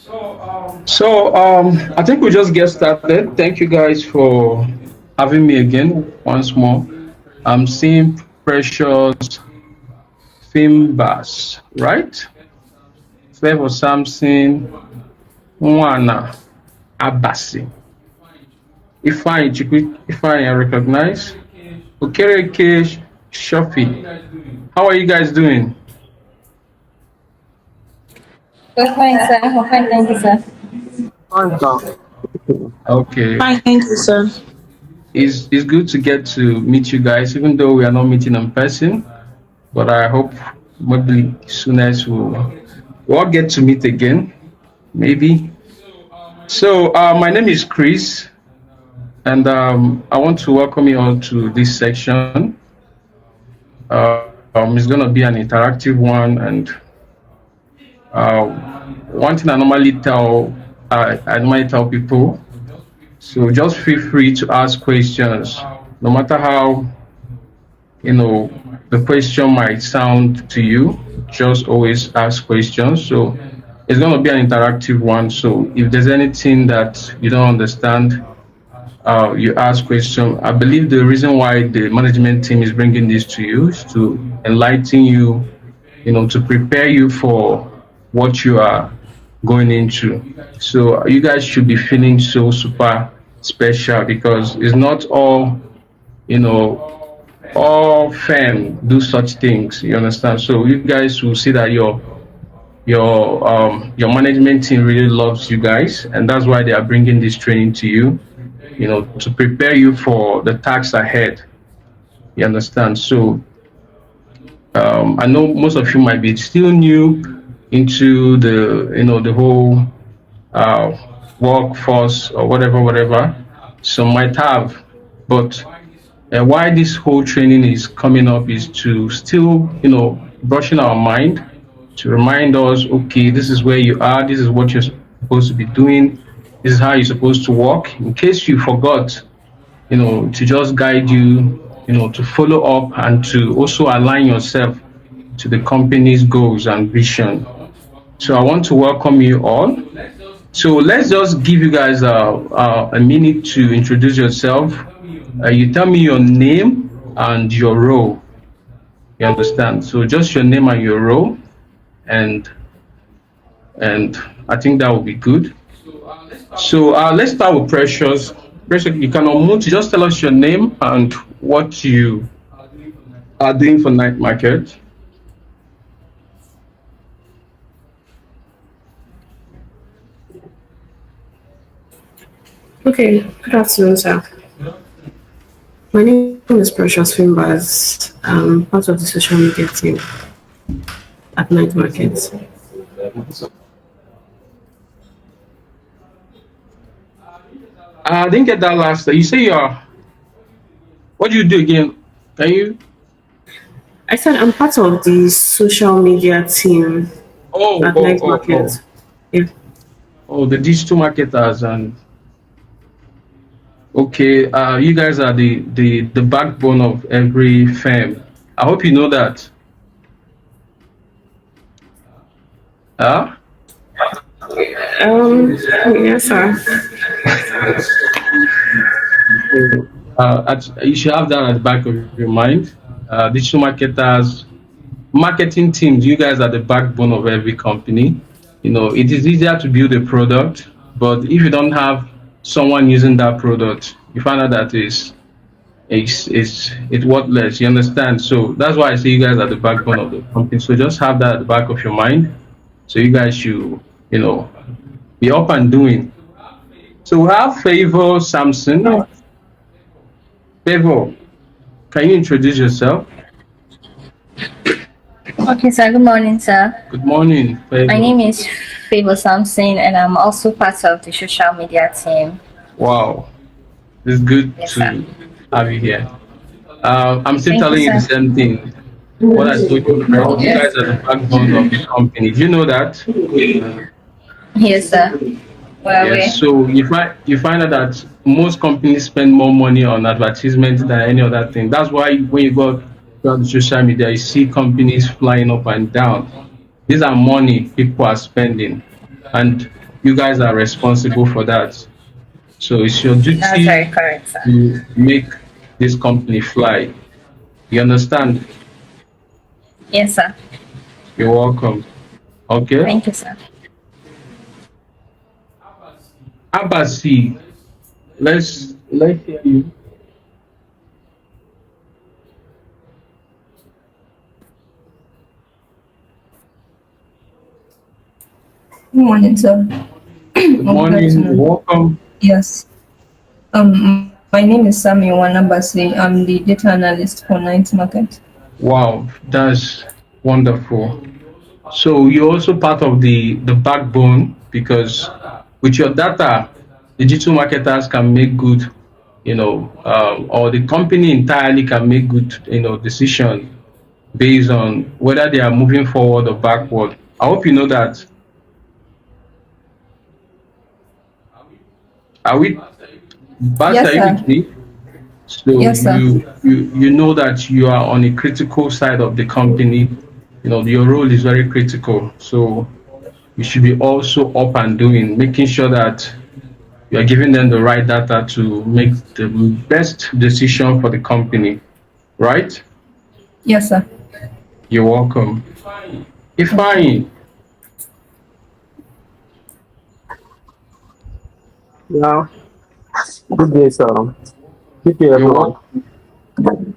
I think we just get started. Thank you guys for having me again once more. I'm seeing Precious Fimbas, right? Flavor Samson, Mwana Abasi. Ifeanyi, I recognize. Okereke Shofi. How are you guys doing? We're fine, sir. We're fine, thank you, sir. Fine, sir. Okay. Fine, thank you, sir. It's good to get to meet you guys, even though we are not meeting in person. But I hope maybe soon as we'll all get to meet again, maybe. So my name is Chris, and I want to welcome you all to this section. It's going to be an interactive one, and uh, one thing I normally tell people. So just feel free to ask questions, no matter how the question might sound to you. Just always ask questions. So it's going to be an interactive one. So if there's anything that you don't understand, you ask question. I believe the reason why the management team is bringing this to you is to enlighten you, to prepare you for what you are going into. So you guys should be feeling so super special because it's not you know, all firm do such things. You understand? So you guys will see that your management team really loves you guys, and that's why they are bringing this training to you. To prepare you for the tasks ahead. You understand? So I know most of you might be still new into the whole uh, workforce or whatever. Some might have, but why this whole training is coming up is to still brushing our mind to remind us, okay, this is where you are, this is what you're supposed to be doing, this is how you're supposed to work. In case you forgot, to just guide you, to follow up and to also align yourself to the company's goals and vision. So I want to welcome you all. So let's just give you guys a minute to introduce yourself. You tell me your name and your role. You understand? So just your name and your role, and I think that will be good. So let's start with Precious. Precious, you can unmute. Just tell us your name and what you are doing for night market. Okay, good afternoon, sir. My name is Precious Fimbas. I'm part of the social media team at Night Market. I didn't get that last. You say you're. What do you do again? Can you? I said I'm part of the social media team Oh, at oh, Night oh, Market. oh. Yeah. Oh, the digital marketers and okay. You guys are the backbone of every firm. I hope you know that. Huh? Yes, sir. You should have that at the back of your mind. Digital marketers, marketing teams, you guys are the backbone of every company. It is easier to build a product, but if you don't have someone using that product, you find out that it's worthless. You understand? So that's why I say you guys are the backbone of the company. So just have that at the back of your mind. So you guys should, be up and doing. So we have Favor Samson. Favor, can you introduce yourself? Okay, sir. Good morning, sir. Good morning, Favor. My name is Favor Samson, and I'm also part of the social media team. Wow, it's good Yes, to sir. have you here. I'm still Thank you, telling you the sir. same thing. What I told you, right? You guys are the backbone of the company. Do you know that? Yes, sir. Well, Yes. So you find out that most companies spend more money on advertisement than any other thing. That's why when you go throughout the social media, you see companies flying up and down. These are money people are spending, and you guys are responsible for that. So it's your That's very duty correct, sir. to make this company fly. You understand? Yes, sir. You're welcome. Okay. Thank you, sir. Abasi, let's hear you. Good morning, sir. Good Or good morning. afternoon. Welcome. Yes. My name is Sami Wanabasi. I'm the data analyst for Ninth Market. Wow, that's wonderful. So you're also part of the backbone because with your data, digital marketers can make good, or the company entirely can make good, decision based on whether they are moving forward or backward. I hope you know that. Are we, Bas, are Yes, you sir. with me? So Yes, sir. you know that you are on a critical side of the company. Your role is very critical. So you should be also up and doing, making sure that you are giving them the right data to make the best decision for the company, right? Yes, sir. You're welcome. Thank you. Ifeanyi, Yeah, good day, sir. Good day, you're everyone. welcome.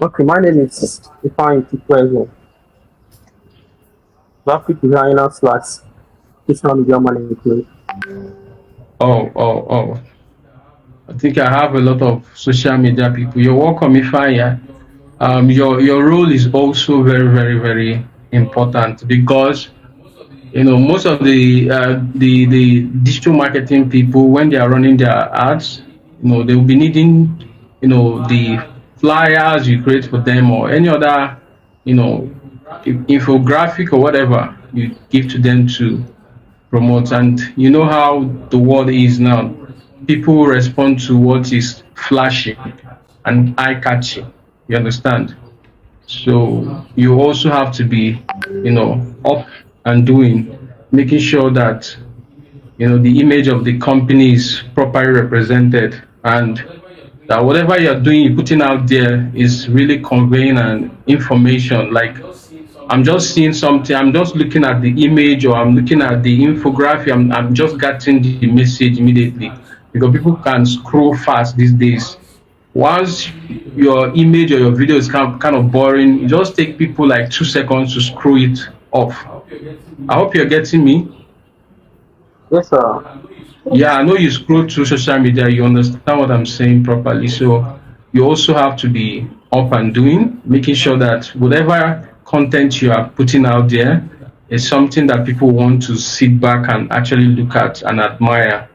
Okay, my name is Ifeanyi Tikwezo, graphic designer slash social media manager. Oh. I think I have a lot of social media people. You're welcome, Ifeanyi. Your role is also very, very, very important because most of the digital marketing people when they are running their ads, they will be needing the flyers you create for them or any other you know infographic or whatever you give to them to promote. And you know how the world is now. People respond to what is flashy and eye catching. You understand? So you also have to be, up and doing, making sure that the image of the company is properly represented and that whatever you're doing, you're putting out there is really conveying an information. Like I'm just seeing something, I'm just looking at the image or I'm looking at the infographic, I'm just getting the message immediately because people can scroll fast these days. Once your image or your video is kind of boring, it just take people like 2 seconds to scroll it off. I hope you're getting me. Yes, sir. Yeah, I know you scroll through social media, you understand what I'm saying properly. So you also have to be up and doing, making sure that whatever content you are putting out there is something that people want to sit back and actually look at and admire.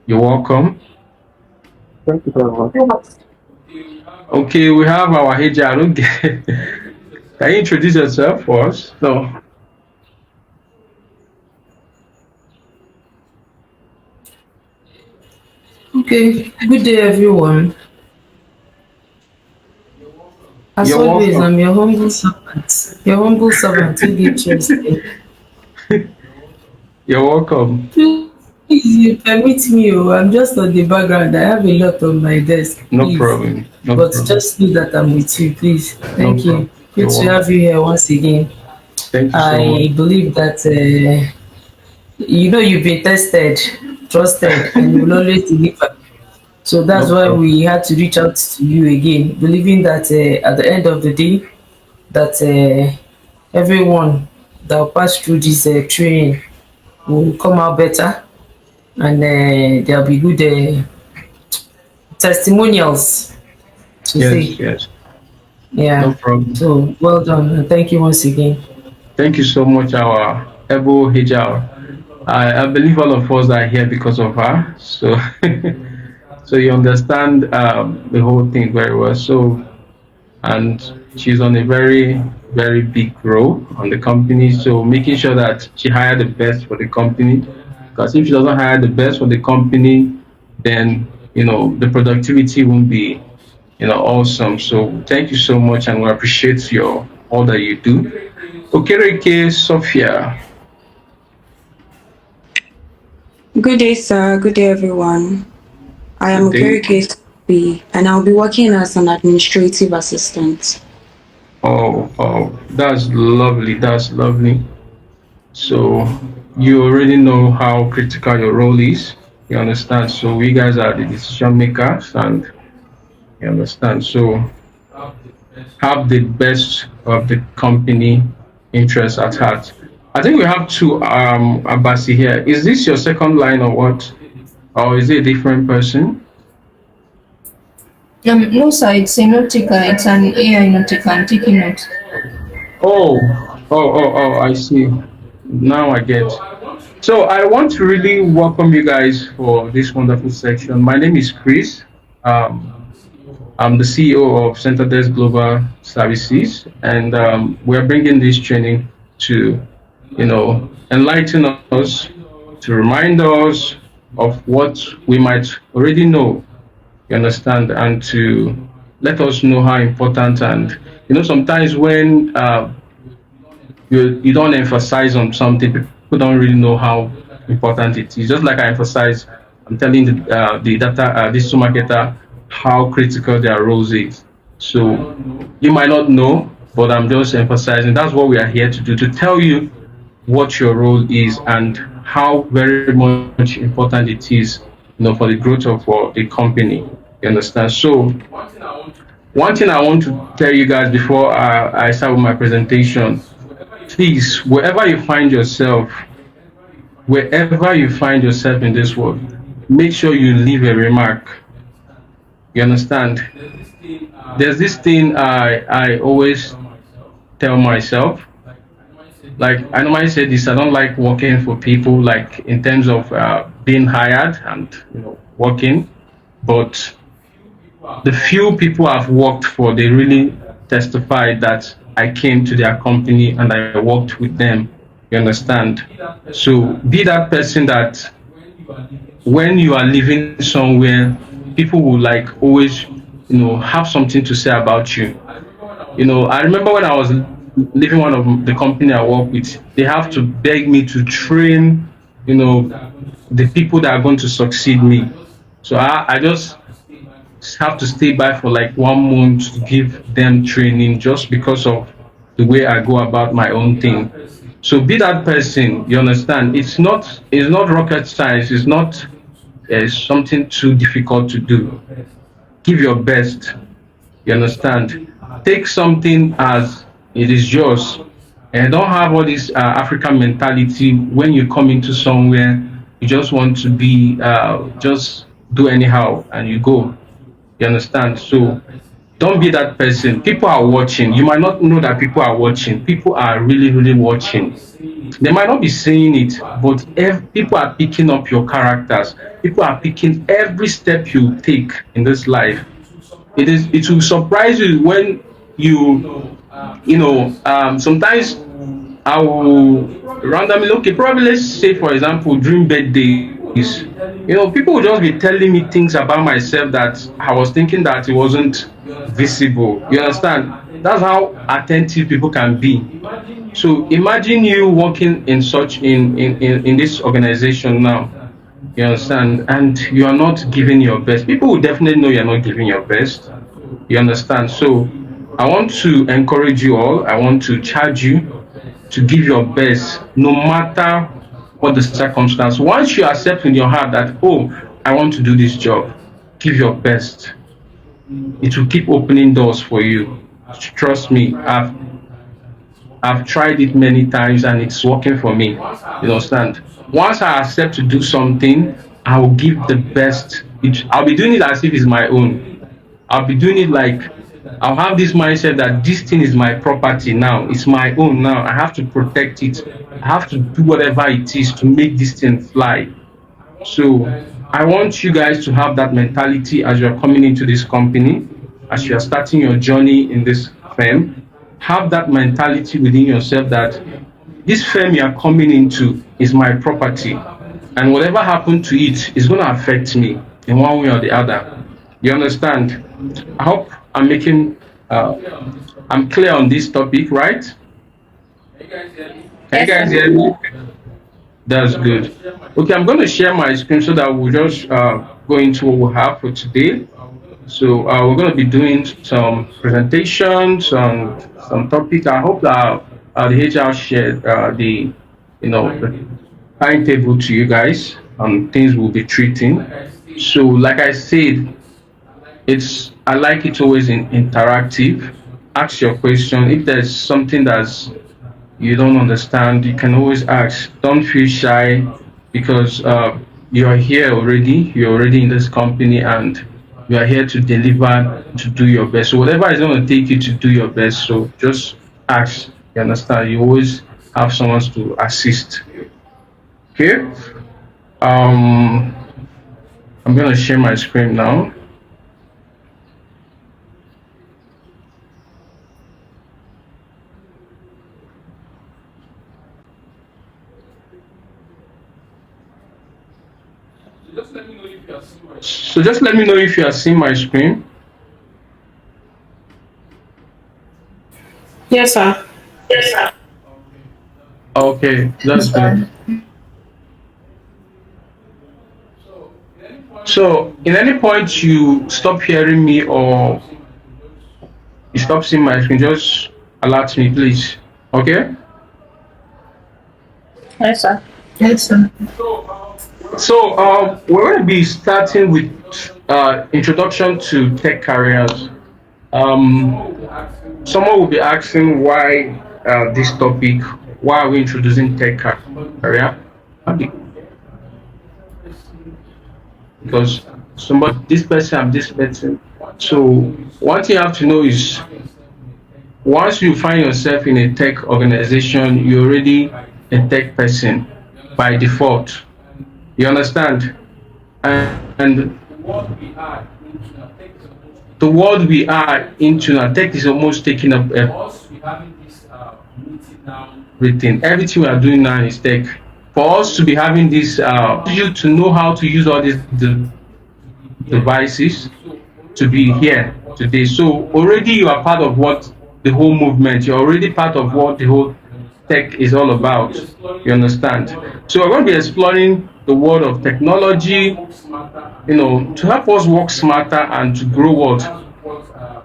You're welcome. Thank you very much. Okay, we have our HR. Okay. Can you introduce yourself for us? So, Okay, good day everyone. As you're always, welcome. I'm your humble servant who gives trust in. You're welcome. Please, you permit me, oh, I'm just on the background. I have a lot on my desk, No please. problem. No But problem. just know that I'm with you, please. No Thank problem. you. Good You're to have welcome. you here once again. Thank you so much. I believe that you've been tested, trusted, and you will always deliver. So that's No why problem. we had to reach out to you again, believing that at the end of the day, that everyone that will pass through this training will come out better, and there'll be good testimonials to Yes, say. yes. No Yeah. problem. So well done, and thank you once again. Thank you so much, our Ebo Hijau. I believe all of us are here because of her. So, so you understand the whole thing very well. So, and she's on a very, very big role on the company. So, making sure that she hired the best for the company. Because if she doesn't hire the best for the company, then the productivity won't be awesome. So, thank you so much, and we appreciate your all that you do. Okereke Sophia. Good day, sir. Good day, everyone. I Good am day. Gary B, and I'll be working as an administrative assistant. Oh, oh, that's lovely. That's lovely. So you already know how critical your role is. You understand? So we guys are the decision makers, and you understand. So have the best of the company interests at heart. I think we have two Abasi here. Is this your second line or what? Or is it a different person? No, sir, it's a note taker. It's an AI note taker. I'm taking notes. Oh, I see. Now I get. So I want to really welcome you guys for this wonderful section. My name is Chris. Um, I'm the CEO of Center Desk Global Services, and we're bringing this training to, enlighten us, to remind us of what we might already know. You understand, and to let us know how important. And sometimes when you don't emphasize on something, people don't really know how important it is. Just like I emphasize, I'm telling the data digital marketer how critical their roles is. So you might not know, but I'm just emphasizing. That's what we are here to do, to tell you what your role is and how very much important it is, for the growth of the company. You understand? So one thing I want to tell you guys before I start with my presentation: please, wherever you find yourself in this world, make sure you leave a remark. You understand? There's this thing I always tell myself. Like, I normally say this: I don't like working for people, like in terms of being hired and working, but the few people I've worked for, they really testified that I came to their company and I worked with them. You understand? So be that person that when you are living somewhere, people will like always, have something to say about you. I remember when I was leaving one of the company I work with, they have to beg me to train, the people that are going to succeed me. So I just have to stay by for like 1 month to give them training just because of the way I go about my own thing. So be that person. You understand? It's not rocket science. It's not something too difficult to do. Give your best. You understand? Take something as it is yours, and don't have all this African mentality. When you come into somewhere, you just want to be just do anyhow and you go. You understand? So don't be that person. People are watching. You might not know that people are watching. People are really, really watching. They might not be saying it, but people are picking up your characters. People are picking every step you take in this life. It will surprise you when sometimes I will randomly, okay, probably let's say for example during birthdays, people will just be telling me things about myself that I was thinking that it wasn't visible. You understand? That's how attentive people can be. So imagine you working in such in this organization now. You understand? And you are not giving your best. People will definitely know you're not giving your best. You understand? So I want to encourage you all. I want to charge you to give your best no matter what the circumstance. Once you accept in your heart that, oh, I want to do this job, give your best. It will keep opening doors for you. Trust me, I've tried it many times and it's working for me. You understand? Once I accept to do something, I will give the best. I'll be doing it as if it's my own. I'll be doing it like I'll have this mindset that this thing is my property now. It's my own now. I have to protect it. I have to do whatever it is to make this thing fly. So I want you guys to have that mentality as you're coming into this company, as you're starting your journey in this firm. Have that mentality within yourself that this firm you're coming into is my property. And whatever happened to it is going to affect me in one way or the other. You understand? I hope uh, I'm clear on this topic, right? Can you Yes, guys sir. hear me? That's good. Okay, I'm going to share my screen so that we'll just go into what we have for today. So we're going to be doing some presentations on some topic. I hope that the HR shared the timetable to you guys on things we'll be treating. So, like I said, I like it always interactive. Ask your question. If there's something that's you don't understand, you can always ask. Don't feel shy because you're here already. You're already in this company and you are here to deliver, to do your best. So whatever is going to take you to do your best, so just ask. You understand? You always have someone to assist. Okay. Um, I'm going to share my screen now. So just let me know if you are seeing my screen. Yes, sir. Okay, that's good. So, in any point you stop hearing me or you stop seeing my screen, just alert me, please. Okay? Yes, sir. Yes, sir. So, we're going to be starting with introduction to tech careers. Someone will be asking why this topic, why are we introducing tech career? Because somebody, this person, and this person. So, one thing you have to know is once you find yourself in a tech organization, you're already a tech person by default. You understand? And the world we are into now, tech is almost taking up everything. Everything we are doing now is tech. For us to be having this, you to know how to use all these devices to be here today. So already you are part of what the whole movement. You're already part of what the whole tech is all about. You understand? So we're going to be exploring the world of technology, to help us work smarter and to grow what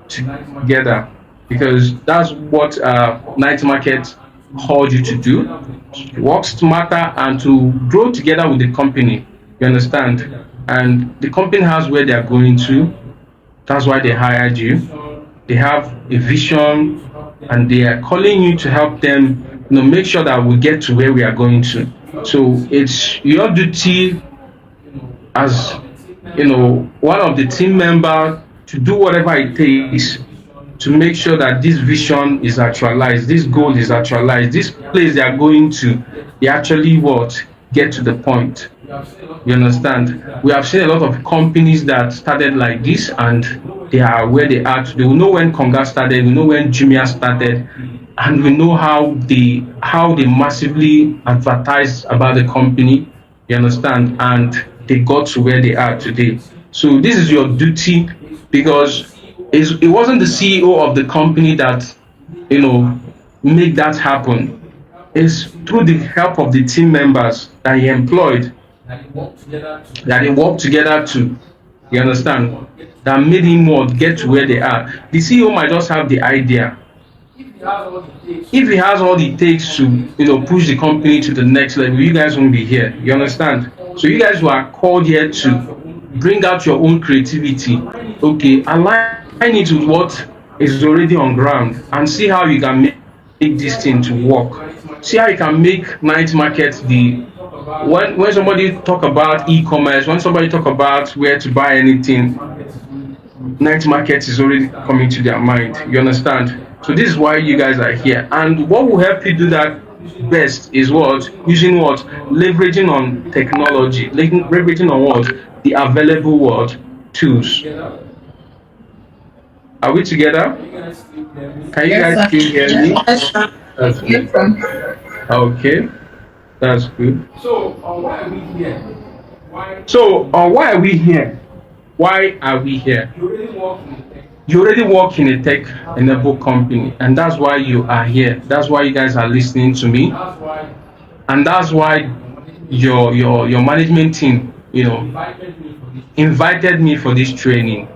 together. Because that's what Night Market called you to do. Work smarter and to grow together with the company. You understand? And the company has where they are going to. That's why they hired you. They have a vision and they are calling you to help them, make sure that we get to where we are going to. So it's your duty as one of the team members to do whatever it takes to make sure that this vision is actualized, this goal is actualized, this place they are going to, they actually what get to the point. You understand? We have seen a lot of companies that started like this and they are where they are today. We know when Conga started, we know when Jumia started, and we know how they massively advertised about the company. You understand? And they got to where they are today. So this is your duty because it wasn't the CEO of the company that you know make that happen. It's through the help of the team members that he employed that they work together to, you understand, that made him what get to where they are. The CEO might just have the idea. If he has all it takes to push the company to the next level, you guys won't be here. You understand? So you guys were called here to bring out your own creativity. Okay, align it with what is already on ground and see how you can make this thing to work. See how you can make night market the when somebody talk about e-commerce, when somebody talk about where to buy anything, night market is already coming to their mind. You understand? So this is why you guys are here. And what will help you do that best is what? Using what? Leveraging on technology, leveraging on what? The available what? Tools. Are we together? Can you Yes, guys sir. still hear me? Yes, sir. That's Yes, good. sir. Okay, that's good. So, why are we here? Why are we here? Why are we here? You already work in a tech enabled company, and that's why you are here. That's why you guys are listening to me, and that's why your management team, invited me for this training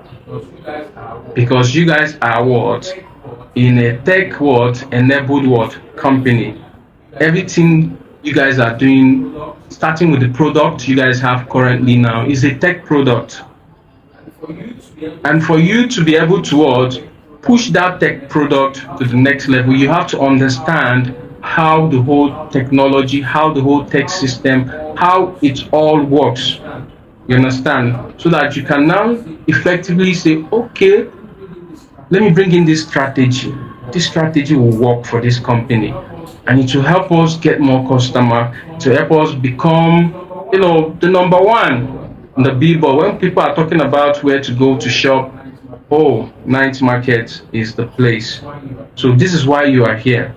because you guys are what in a tech what enabled what company. Everything you guys are doing, starting with the product you guys have currently now, is a tech product. And for you to be able to what push that tech product to the next level, you have to understand how the whole technology, how the whole tech system, how it all works. You understand? So that you can now effectively say, okay, let me bring in this strategy. This strategy will work for this company, and it will help us get more customer, to help us become, the number one on the billboard. When people are talking about where to go to shop, oh, night market is the place. So this is why you are here.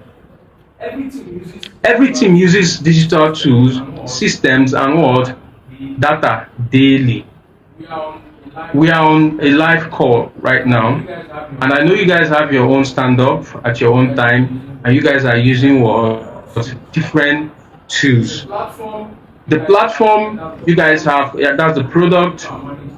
Every team uses digital tools, systems, and what data daily. We are on a live call right now, and I know you guys have your own stand up at your own time, and you guys are using what different tools. The platform you guys have, yeah, that's the product.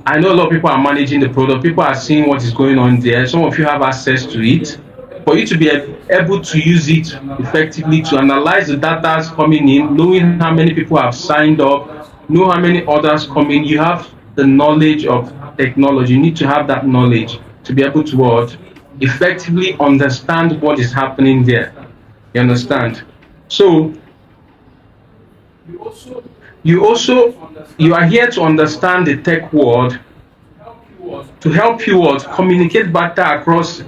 I know a lot of people are managing the product, people are seeing what is going on there. Some of you have access to it. For you to be able to use it effectively, to analyze the data coming in, knowing how many people have signed up, know how many others come in, you have the knowledge of technology. You need to have that knowledge to be able to what effectively understand what is happening there. You understand? So you are here to understand the tech world, to help you what communicate better across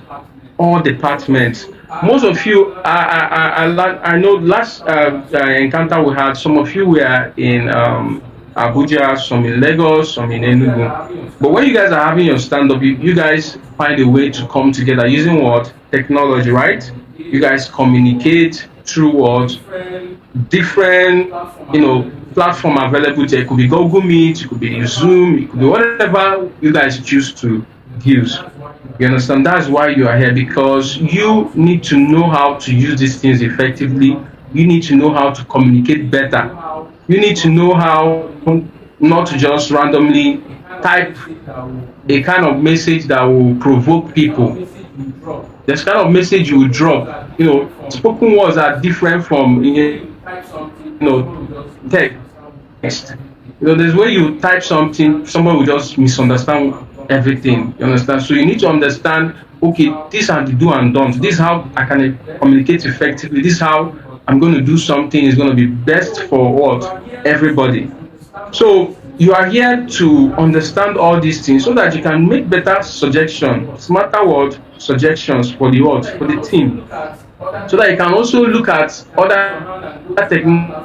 all departments. Most of you, I know last encounter we had, some of you were in Abuja, some in Lagos, some in Enugu. But when you guys are having your stand up, you guys find a way to come together using what technology, right? You guys communicate through what different platform available there. It could be Google Meet, it could be Zoom, it could be whatever you guys choose to use. You understand? That's why you are here, because you need to know how to use these things effectively. You need to know how to communicate better. You need to know how not to just randomly type a kind of message that will provoke people. There's kind of message you will drop. Spoken words are different from text. There's where you type something, someone will just misunderstand everything. You understand? So you need to understand, okay, these are the do and don'ts. This is how I can communicate effectively. This is how I'm going to do something is going to be best for what? Everybody. So you are here to understand all these things so that you can make better suggestions, smarter word suggestions for the what? For the team. So that you can also look at other technology.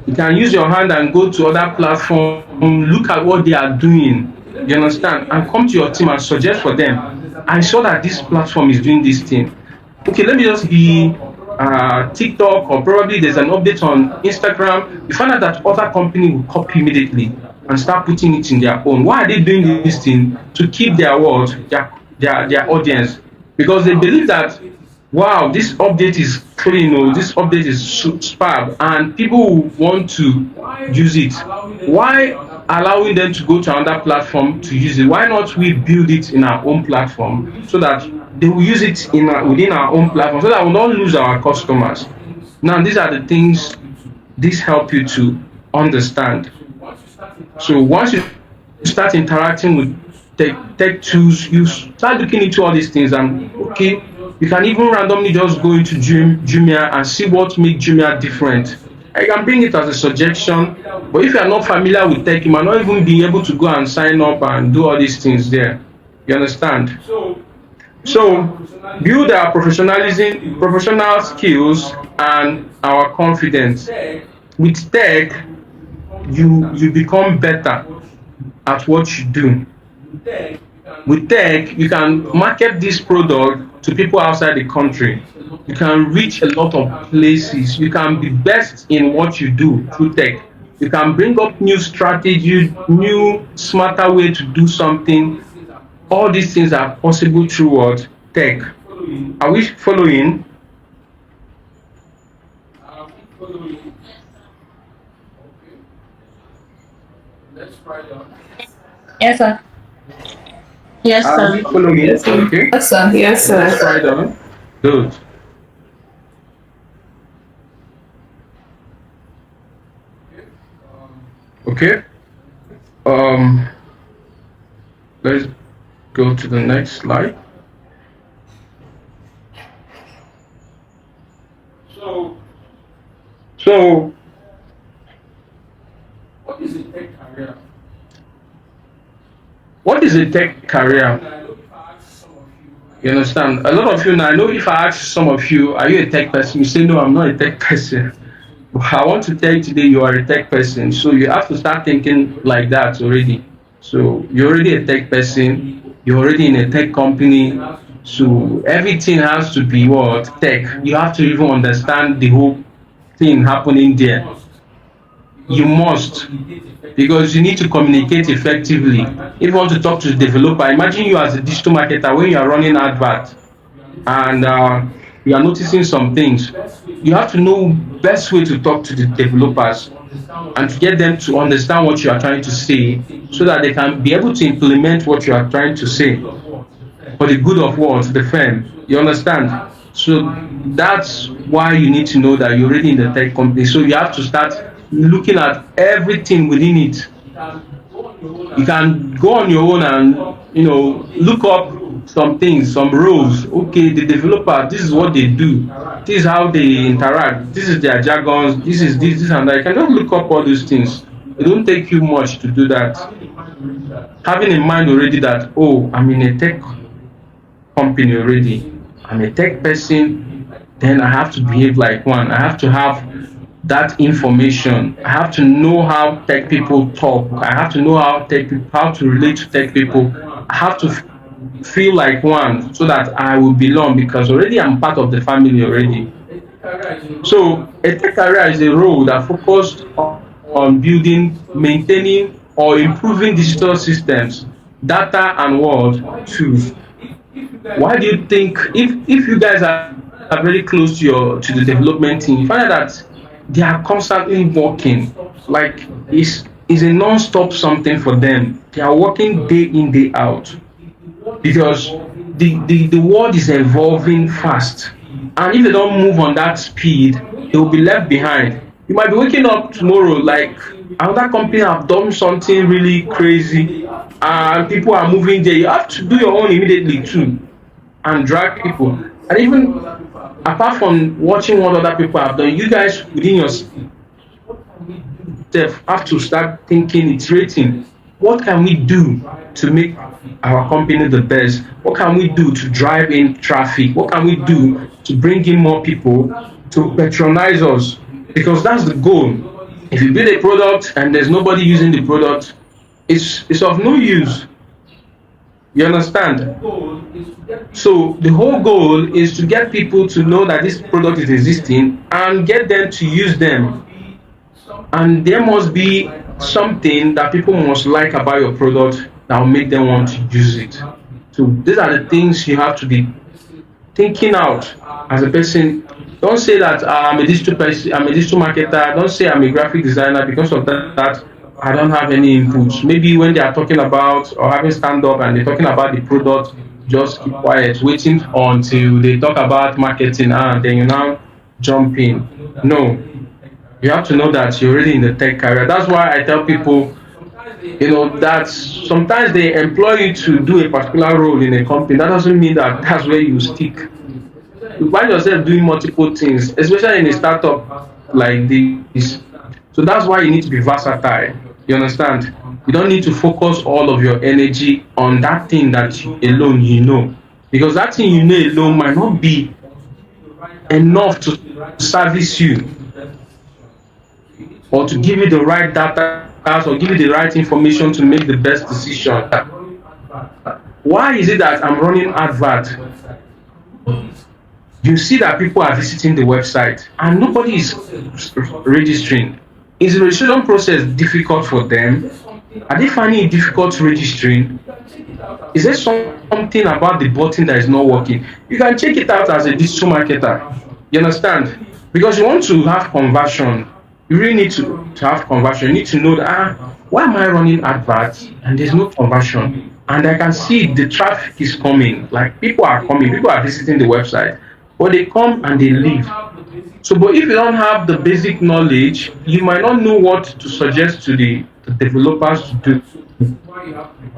You can use your hand and go to other platforms, look at what they are doing, you understand, and come to your team and suggest for them. I saw that this platform is doing this thing. Okay, let me just be TikTok, or probably there's an update on Instagram. You find out that other company will copy immediately and start putting it in their own. Why are they doing this thing? To keep their word, their audience, because they believe that, wow, this update is clean, or this update is superb, and people will want to use it. Why allowing them to go to another platform to use it? Why not we build it in our own platform so that they will use it within our own platform, so that we don't lose our customers? Now, these are the things this help you to understand. So once you start interacting with tech tools, you start looking into all these things, and okay, you can even randomly just go into Jumia and see what makes Jumia different. I can bring it as a suggestion, but if you are not familiar with tech, you might not even be able to go and sign up and do all these things there. You understand? So build our professionalism, professional skills, and our confidence. With tech, you become better at what you do. With tech, you can market this product to people outside the country. You can reach a lot of places. You can be best in what you do through tech. You can bring up new strategy, new smarter way to do something. All these things are possible through what? Tech. Are we following? Yes, sir. Yes, Are sir. you following? Okay. Yes, sir. Yes, Let's sir. try down. Good. Okay. Um, let's go to the next slide. So, what is a tech career? You understand? A lot of you now, I know if I ask some of you, are you a tech person? You say, no, I'm not a tech person. But I want to tell you today, you are a tech person. So you have to start thinking like that already. So you're already a tech person. You're already in a tech company. So everything has to be what? Tech. You have to even understand the whole thing happening there. You must, because you need to communicate effectively. If you want to talk to the developer, imagine you as a digital marketer when you are running advert and you are noticing some things. You have to know best way to talk to the developers and to get them to understand what you are trying to say so that they can be able to implement what you are trying to say for the good of what? The firm. You understand? So that's why you need to know that you're already in the tech company. So you have to start looking at everything within it. You can go on your own and look up some things, some roles. Okay, the developer, this is what they do, this is how they interact, this is their jargons, this and that. You can just look up all those things. It don't take you much to do that. Having in mind already that, oh, I'm in a tech company already, I'm a tech person, then I have to behave like one. I have to have that information. I have to know how tech people talk. I have to know how to relate to tech people. I have to feel like one so that I will belong because already I'm part of the family already. So a tech career is a role that focused on building, maintaining, or improving digital systems, data and world tools. Why do you think if you guys are very close to the development team, you find out that they are constantly working, like it's a non-stop something for them. They are working day in, day out because the world is evolving fast, and if they don't move on that speed, they will be left behind. You might be waking up tomorrow like another company have done something really crazy and people are moving there. You have to do your own immediately too and drag people. And even apart from watching what other people have done, you guys within yourself have to start thinking, iterating. What can we do to make our company the best? What can we do to drive in traffic? What can we do to bring in more people to patronize us? Because that's the goal. If you build a product and there's nobody using the product, it's of no use. You understand? So the whole goal is to get people to know that this product is existing and get them to use them. And there must be something that people must like about your product that will make them want to use it. So these are the things you have to be thinking out as a person. Don't say that I'm a digital person, I'm a digital marketer. Don't say I'm a graphic designer because of that. I don't have any inputs. Maybe when they are talking about or having stand up and they're talking about the product, just keep quiet, waiting until they talk about marketing and then you now jump in. No, you have to know that you're already in the tech career. That's why I tell people, that sometimes they employ you to do a particular role in a company. That doesn't mean that that's where you stick. You find yourself doing multiple things, especially in a startup like this. So that's why you need to be versatile. You understand? You don't need to focus all of your energy on that thing that alone you know. Because that thing you know alone might not be enough to service you or to give you the right data or give you the right information to make the best decision. Why is it that I'm running advert? You see that people are visiting the website and nobody is registering. Is the registration process difficult for them? Are they finding it difficult registering? Is there something about the button that is not working? You can check it out as a digital marketer. You understand? Because you want to have conversion. You really need to have conversion. You need to know that why am I running adverts and there's no conversion? And I can see the traffic is coming. Like people are coming, people are visiting the website, but they come and they leave. So, but if you don't have the basic knowledge, you might not know what to suggest to the developers to do.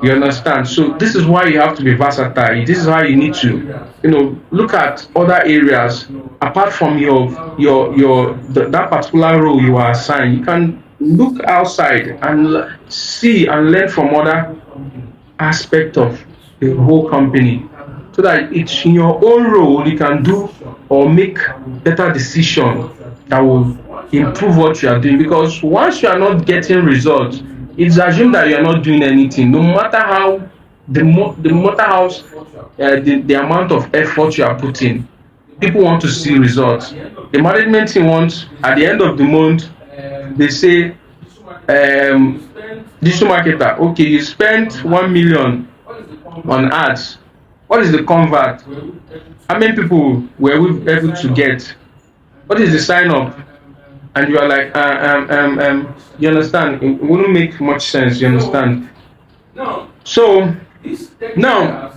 You understand? So this is why you have to be versatile. This is why you need to, look at other areas apart from that particular role you are assigned. You can look outside and see and learn from other aspect of the whole company so that it's in your own role you can do or make better decision that will improve what you are doing, because once you are not getting results, it's assumed that you are not doing anything, no matter how the matter how the amount of effort you are putting. People want to see results. The management team wants at the end of the month, they say, digital marketer, okay, you spent 1 million on ads. What is the convert? How many people were we able to get? What is the sign up? And you are like, you understand? It wouldn't make much sense. You understand? So now,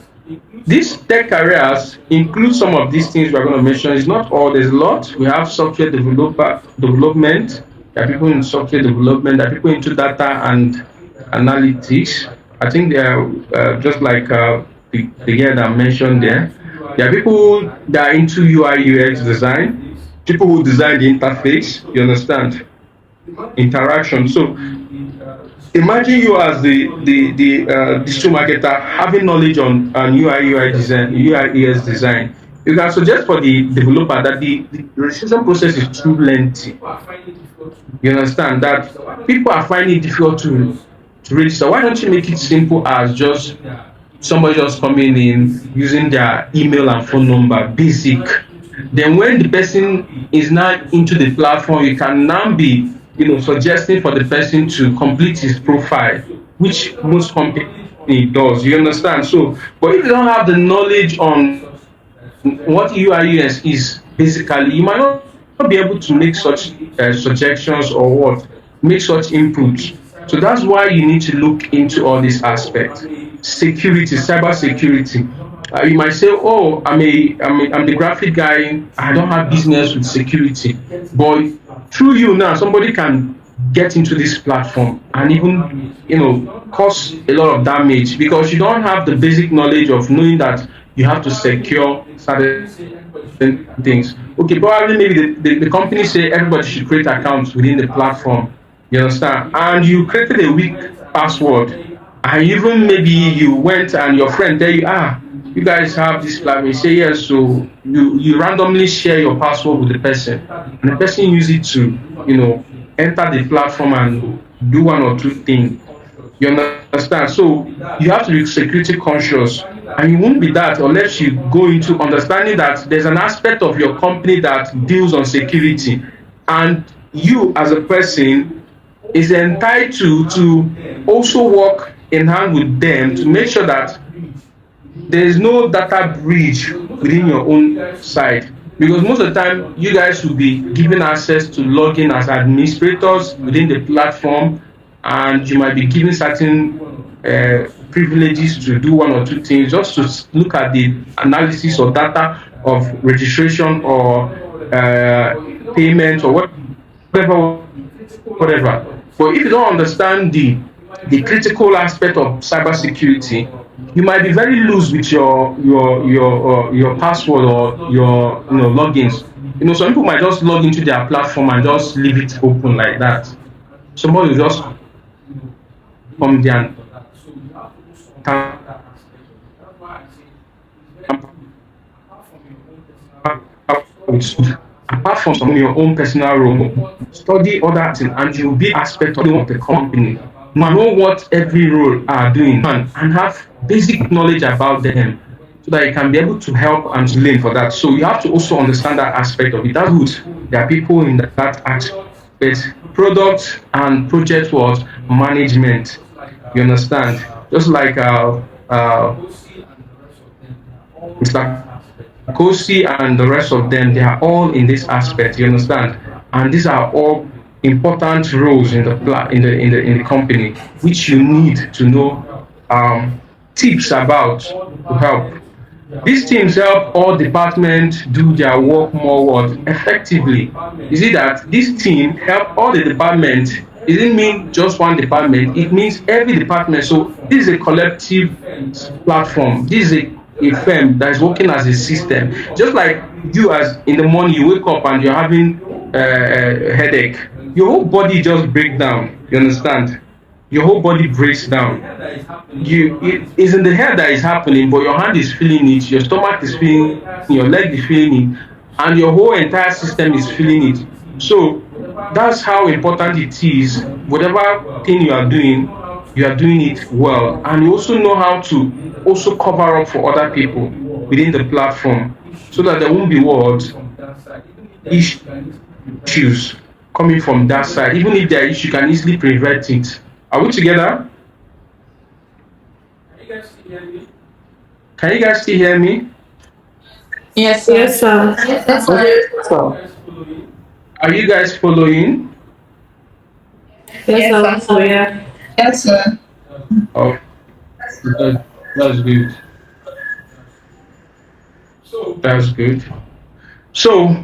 these tech careers include some of these things we are going to mention. It's not all. There's a lot. We have software development. There are people in software development. There are people into data and analytics. I think they are just like the guy that I mentioned there. There are people that are into UI UX design. People who design the interface. You understand? Interaction. So imagine you as the digital marketer having knowledge on UI UI design, UI ES design. You can suggest for the developer that the registration process is too lengthy. You understand that people are finding it difficult to register. Why don't you make it simple as just somebody just coming in using their email and phone number, basic. Then when the person is now into the platform, you can now be, suggesting for the person to complete his profile, which most company does. You understand? So, but if you don't have the knowledge on what UI/UX is basically, you might not be able to make such suggestions or what, make such inputs. So that's why you need to look into all these aspects. Security, cyber security. You might say, "Oh, I'm the graphic guy. I don't have business with security," but through you now, somebody can get into this platform and even cause a lot of damage because you don't have the basic knowledge of knowing that you have to secure certain things. Okay, probably maybe the company say everybody should create accounts within the platform. You understand? And you created a weak password. And even maybe you went and your friend tell you, you guys have this platform. You say yes, so you randomly share your password with the person. And the person use it to, enter the platform and do one or two things. You understand? So you have to be security conscious, and you won't be that unless you go into understanding that there's an aspect of your company that deals on security, and you as a person is entitled to also work in hand with them to make sure that there is no data breach within your own side, because most of the time you guys will be given access to log in as administrators within the platform, and you might be given certain privileges to do one or two things just to look at the analysis or data of registration or payment or whatever. But if you don't understand the critical aspect of cybersecurity, you might be very loose with your password or your logins. Some people might just log into their platform and just leave it open like that. Somebody will just come there and apart from some of your own personal role, study other things and you'll be aspect of the company. Know what every role are doing and have basic knowledge about them so that you can be able to help and to learn for that. So you have to also understand that aspect of it. That's good. There are people in that aspect, product and project was management. You understand? Just like Mr. Kosi and the rest of them, they are all in this aspect. You understand? And these are all important roles in the in the company, which you need to know tips about to help. These teams help all departments do their work more what effectively. You see that this team help all the departments. It doesn't mean just one department. It means every department. So this is a collective platform. This is a firm that is working as a system. Just like you, as in the morning you wake up and you're having a headache, your whole body just break down. You understand? Your whole body breaks down. It is in the head that is happening, but your hand is feeling it, your stomach is feeling it, your leg is feeling it, and your whole entire system is feeling it. So that's how important it is. Whatever thing you are doing it well, and you also know how to also cover up for other people within the platform, so that there won't be what issues coming from that side. Even if there is, you can easily prevent it. Are we together? Can you guys still hear me? Yes, sir. Yes, sir. Yes, Okay, sir. sir. Are you guys following? Yes, Yes, sir. So sir. yeah. Yes, sir. Oh, that's good. That's good. So,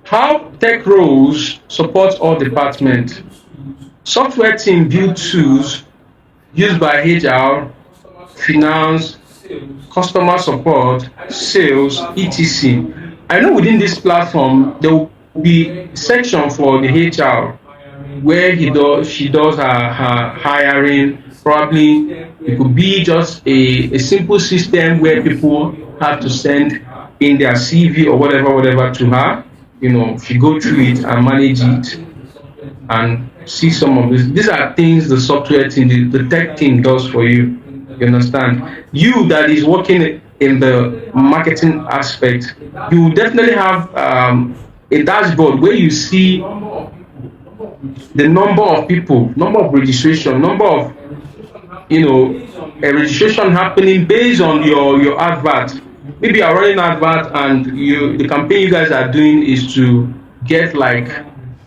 how tech roles support all departments? Software team build tools used by HR, finance, customer support, sales, etc. I know within this platform there will be section for the HR where she does her hiring. Probably it could be just a simple system where people have to send in their CV or whatever to her. She go through it and manage it and see some of this. These are things the software team, the tech team does for you. You understand? You that is working in the marketing aspect, you will definitely have a dashboard where you see the number of people, number of registration, number of a registration happening based on your advert. Maybe you're running advert and the campaign you guys are doing is to get like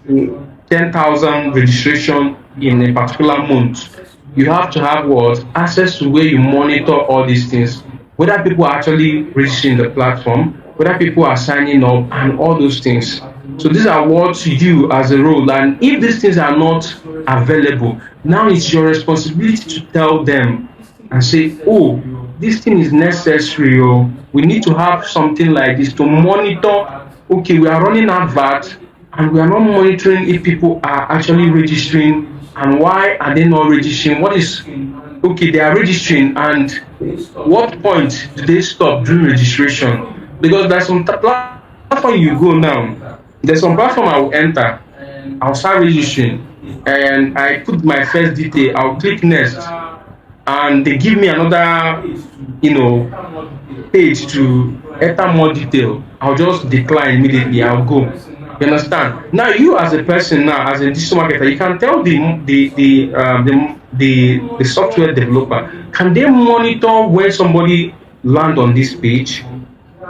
10,000 registration in a particular month. You have to have what access to where you monitor all these things, whether people are actually registering the platform, whether people are signing up, and all those things. So these are what you as a role, and if these things are not available, now it's your responsibility to tell them and say, oh, this thing is necessary, or we need to have something like this to monitor. Okay, we are running advert and we are not monitoring if people are actually registering, and why are they not registering. What is Okay, they are registering, and what point do they stop doing registration? Because there's some platform you go now, there's some platform I will enter, I'll start registering, and I put my first detail, I'll click next, and they give me another you know page to enter more detail. I'll just decline immediately, I'll go. You understand? Now you as a person, now as a digital marketer, you can tell the software developer, can they monitor when somebody land on this page,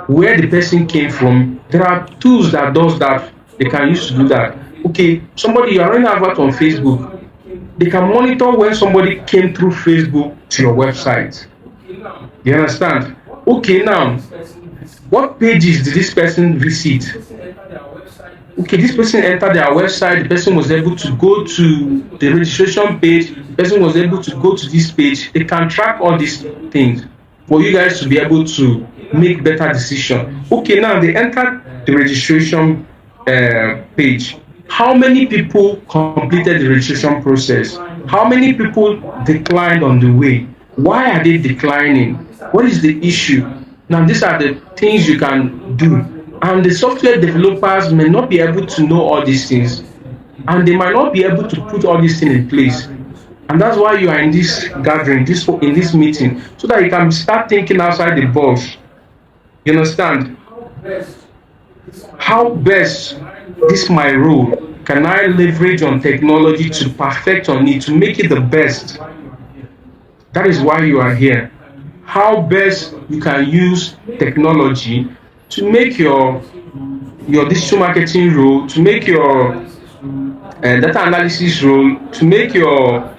where the person came from. There are tools that does that, they can use to do that. Okay, somebody, you are running advert on Facebook, they can monitor when somebody came through Facebook to your website. You understand? Okay, now what pages did this person visit? Okay, this person entered their website, the person was able to go to the registration page, the person was able to go to this page. They can track all these things for you guys to be able to make better decision. Okay, now they entered the registration page. How many people completed the registration process? How many people declined on the way? Why are they declining? What is the issue? Now these are the things you can do, and the software developers may not be able to know all these things, and they might not be able to put all these things in place. And that's why you are in this gathering, this meeting, so that you can start thinking outside the box. You understand? How best this my role can I leverage on technology to perfect on it, to make it the best? That is why you are here. how best you can use technology to make your digital marketing role, to make your data analysis role, to make your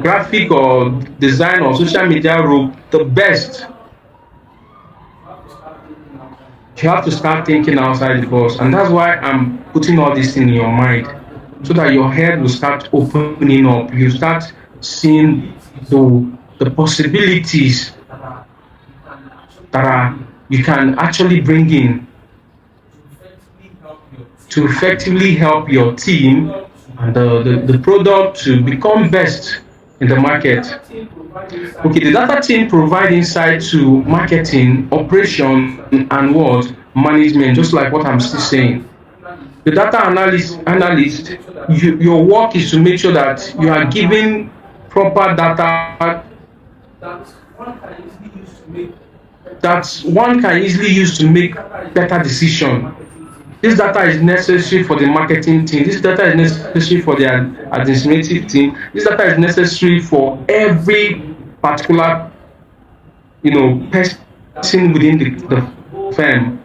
graphic or design or social media role the best. You have to start thinking outside the box, and that's why I'm putting all this in your mind, so that your head will start opening up. You start seeing the possibilities that are you can actually bring in to effectively help your team and the product to become best in the market. Okay, the data team provide insight to marketing, operation, and what management, just like what I'm still saying. The data analyst, your work is to make sure that you are giving proper data that one can easily use to make better decision. This data is necessary for the marketing team. This data is necessary for the administrative team. This data is necessary for every particular, person within the firm.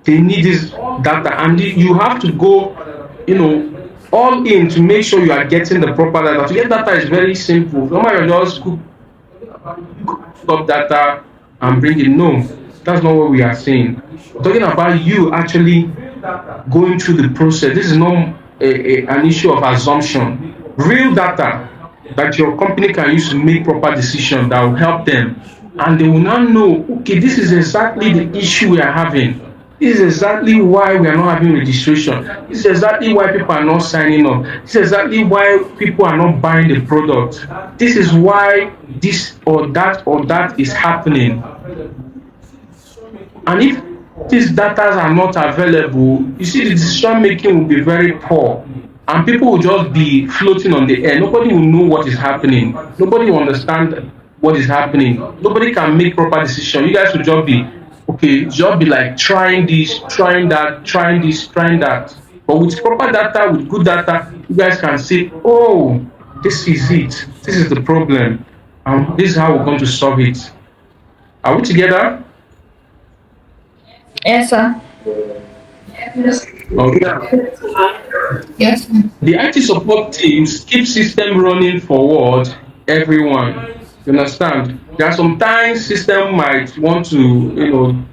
They need this data, and you have to go, all in to make sure you are getting the proper data. To get data is very simple. Normally, you just cook up data and bring it. No, that's not what we are saying. We're talking about you actually going through the process. This is not an issue of assumption. Real data that your company can use to make proper decisions that will help them, and they will now know, okay, this is exactly the issue we are having. This is exactly why we are not having registration. This is exactly why people are not signing up. This is exactly why people are not buying the product. This is why this or that is happening. And if these data are not available, you see the decision making will be very poor. And people will just be floating on the air. Nobody will know what is happening. Nobody will understand what is happening. Nobody can make proper decision. You guys will just be okay, just be like trying this, trying that, trying this, trying that. But with proper data, with good data, you guys can say, oh, this is it. This is the problem. And this is how we're going to solve it. Are we together? Yes, sir. Okay. Yes. The IT support teams keep system running for what? Everyone. You understand? There are sometimes system might want to,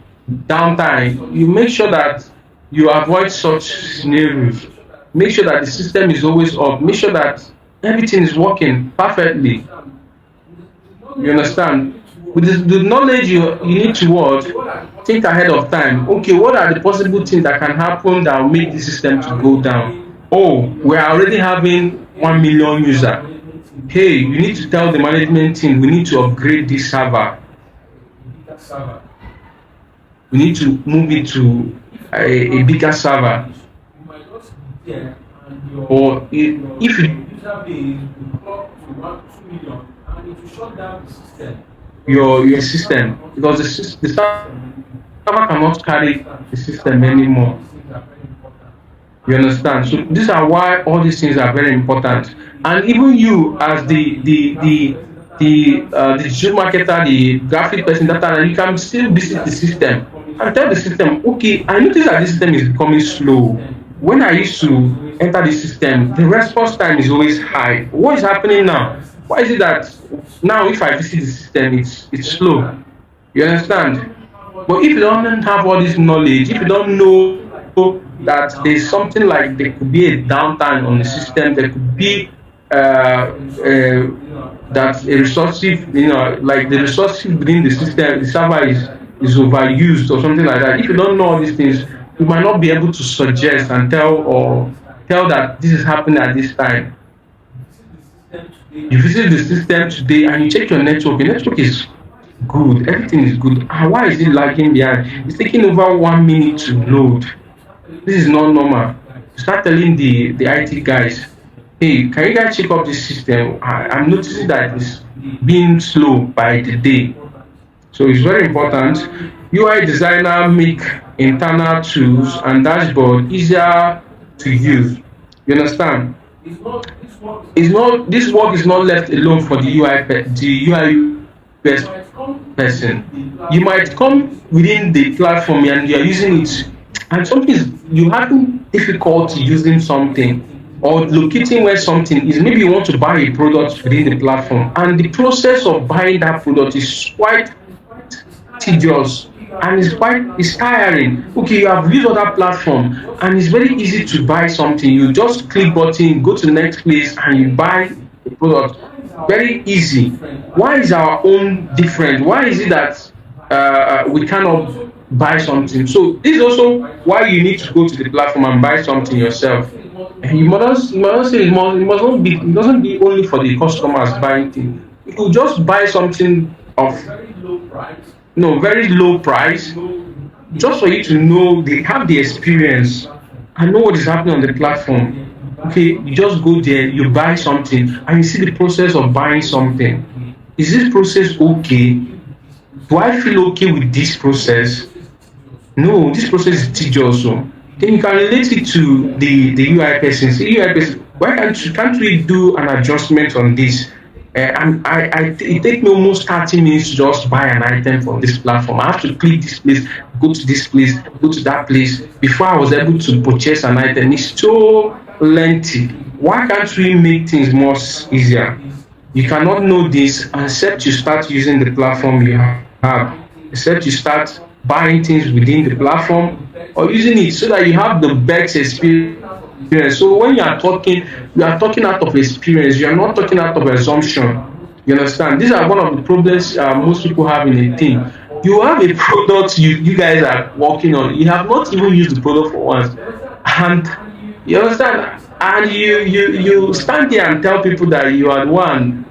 downtime. You make sure that you avoid such scenarios. Make sure that the system is always up. Make sure that everything is working perfectly. You understand? With the knowledge you need to what? Think ahead of time. Okay, what are the possible things that can happen that will make the system to go down? Oh, we are already having 1 million user. Hey, you need to tell the management team we need to upgrade this server. We need to move it to a bigger server. Or if your system, because the server cannot carry the system anymore. You understand? So these are why all these things are very important. And even you as the digital marketer, the graphic person, that you can still visit the system and tell the system, okay, I notice that this system is becoming slow. When I used to enter the system, the response time is always high. What is happening now? Why is it that now if I visit the system, it's slow? You understand? But if you don't have all this knowledge, if you don't know that there's something like there could be a downtime on the system, there could be that a resources, like the resources within the system, the server is overused or something like that. If you don't know all these things, you might not be able to suggest and tell that this is happening at this time. You visit the system today and you check your network. The network is good, everything is good. And why is it lagging behind? It's taking over 1 minute to load. This is not normal. Start telling the IT guys, hey, can you guys check up this system? I'm noticing that it's being slow by the day. So it's very important. UI designer make internal tools and dashboard easier to use. You understand? It's not this work is not left alone for the UI best person. You might come within the platform and you're using it, and something is you having difficulty using something or locating where something is. Maybe you want to buy a product within the platform, and the process of buying that product is quite tedious and it's tiring. Okay, you have used other platform and it's very easy to buy something. You just click button, go to the next place and you buy the product. Very easy. Why is our own different? Why is it that we cannot buy something? So this is also why you need to go to the platform and buy something yourself. And you must not say it must not be it doesn't be only for the customers buying things. You could just buy something of no very low price just for you to know they have the experience and know what is happening on the platform. Okay, you just go there, you buy something, and you see the process of buying something. Is this process okay? Do I feel okay with this process? No, this process is tedious. So then you can relate it to the UI person. Say UI person, why can't we do an adjustment on this? And it take me almost 30 minutes to just buy an item from this platform. I have to click this place, go to this place, go to that place before I was able to purchase an item. It's so lengthy. Why can't we make things more easier? You cannot know this except you start using the platform you have, except you start buying things within the platform or using it so that you have the best experience. So when you are talking out of experience, you are not talking out of assumption. You understand? These are one of the problems most people have in a team. You have a product you guys are working on, you have not even used the product for once, and you understand, and you stand there and tell people that you are the one,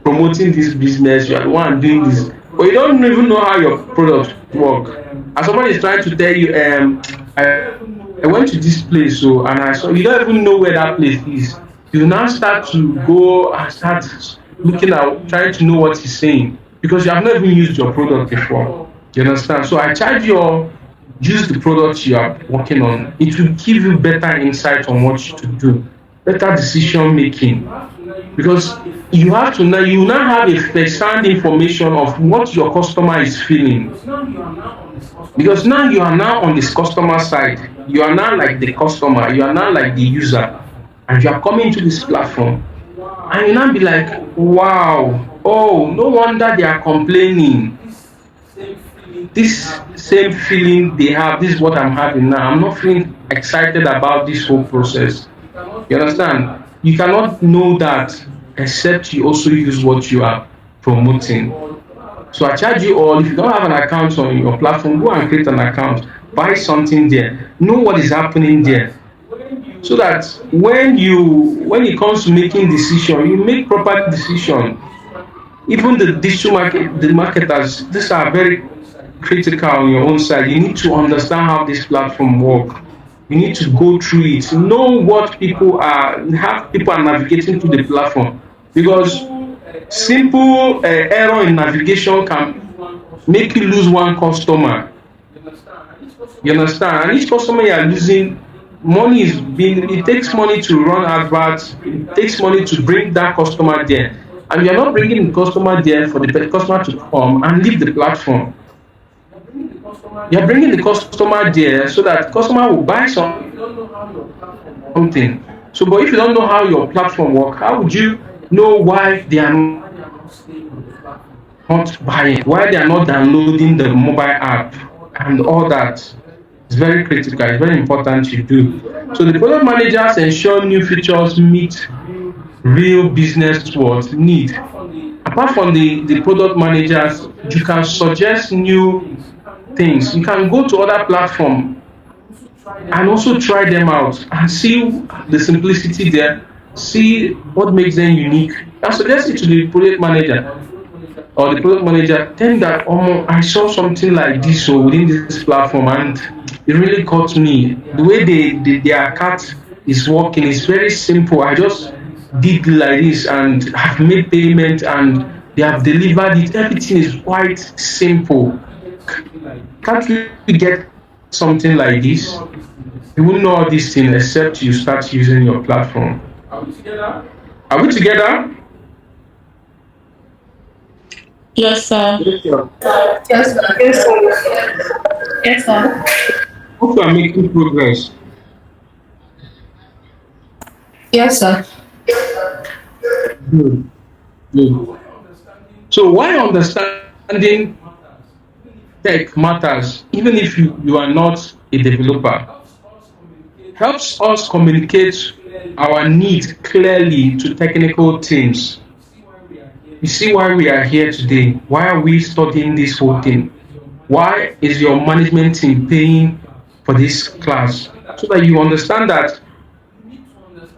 promoting this business, you are the one doing this, but you don't even know how your product work. And somebody is trying to tell you, I went to this place, so and I saw you don't even know where that place is. You now start to go and start looking at trying to know what he's saying because you have not even used your product before. You understand? So I charge you all use the product you are working on. It will give you better insight on what to do, better decision making. Because you now have a first-hand information of what your customer is feeling. Because now you are now on this customer side, you are now like the customer, you are now like the user, and you are coming to this platform, and you now be like, wow, oh, no wonder they are complaining. This same feeling they have, this is what I'm having now. I'm not feeling excited about this whole process. You understand? You cannot know that except you also use what you are promoting. So I charge you all. If you don't have an account on your platform, go and create an account. Buy something there. Know what is happening there. So that when it comes to making decision, you make proper decision. Even the digital the marketers, these are very critical on your own side. You need to understand how this platform work. You need to go through it, know what people are navigating through the platform, because simple error in navigation can make you lose one customer. You understand? And each customer you are losing, money is being it takes money to run adverts, it takes money to bring that customer there. And you are not bringing the customer there for the customer to come and leave the platform. You are bringing the customer there so that the customer will buy something. So, but if you don't know how your platform work, how would you know why they are not buying, why they are not downloading the mobile app and all that? It's very critical, it's very important you do. So the product managers ensure new features meet real business what need. Apart from the product managers, you can suggest new things. You can go to other platform and also try them out and see the simplicity there, see what makes them unique. And suggest it to the product manager or the product manager. Tell them that, oh, I saw something like this so within this platform and it really caught me. The way their cart is working is very simple. I just did like this and have made payment and they have delivered it. Everything is quite simple. Can't we get something like this? You won't know all these things except you start using your platform. Are we together? Yes, sir. Yes, sir. Yes, sir. Yes, sir. Yes, sir. Hope you are making progress. Yes, sir. Good. Good. So why understanding tech matters, even if you are not a developer, helps us communicate our needs clearly to technical teams. You see why we are here today? Why are we studying this whole thing? Why is your management team paying for this class? So that you understand that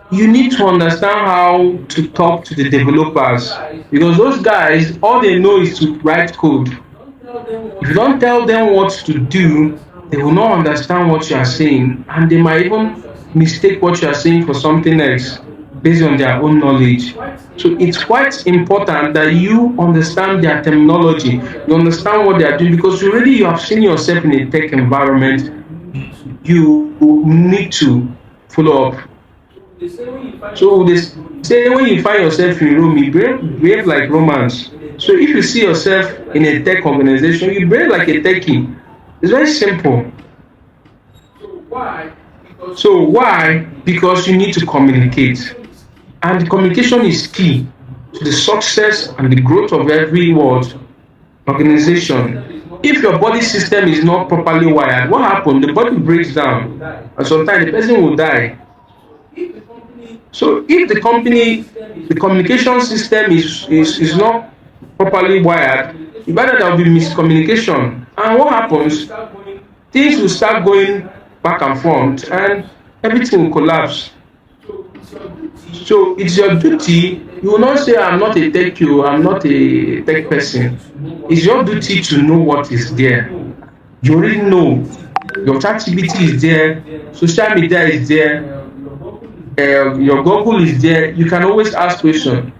you need to understand how to talk to the developers, because those guys, all they know is to write code. If you don't tell them what to do, they will not understand what you are saying, and they might even mistake what you are saying for something else based on their own knowledge. So it's quite important that you understand their terminology, you understand what they are doing, because already you have seen yourself in a tech environment, you need to follow up. So they say when you find yourself in Rome, you behave like Romans. So if you see yourself in a tech organization, you behave like a techie. It's very simple. So why? Because you need to communicate. And communication is key to the success and the growth of every world organization. If your body system is not properly wired, what happens? The body breaks down, and sometimes the person will die. So if the company, the communication system is not properly wired, you better there will be miscommunication. And what happens? Things will start going back and forth and everything will collapse. So it's your duty. You will not say I'm not a tech you, I'm not a tech person. It's your duty to know what is there. You already know your ChatGPT is there, social media is there, your Google is there. You can always ask questions.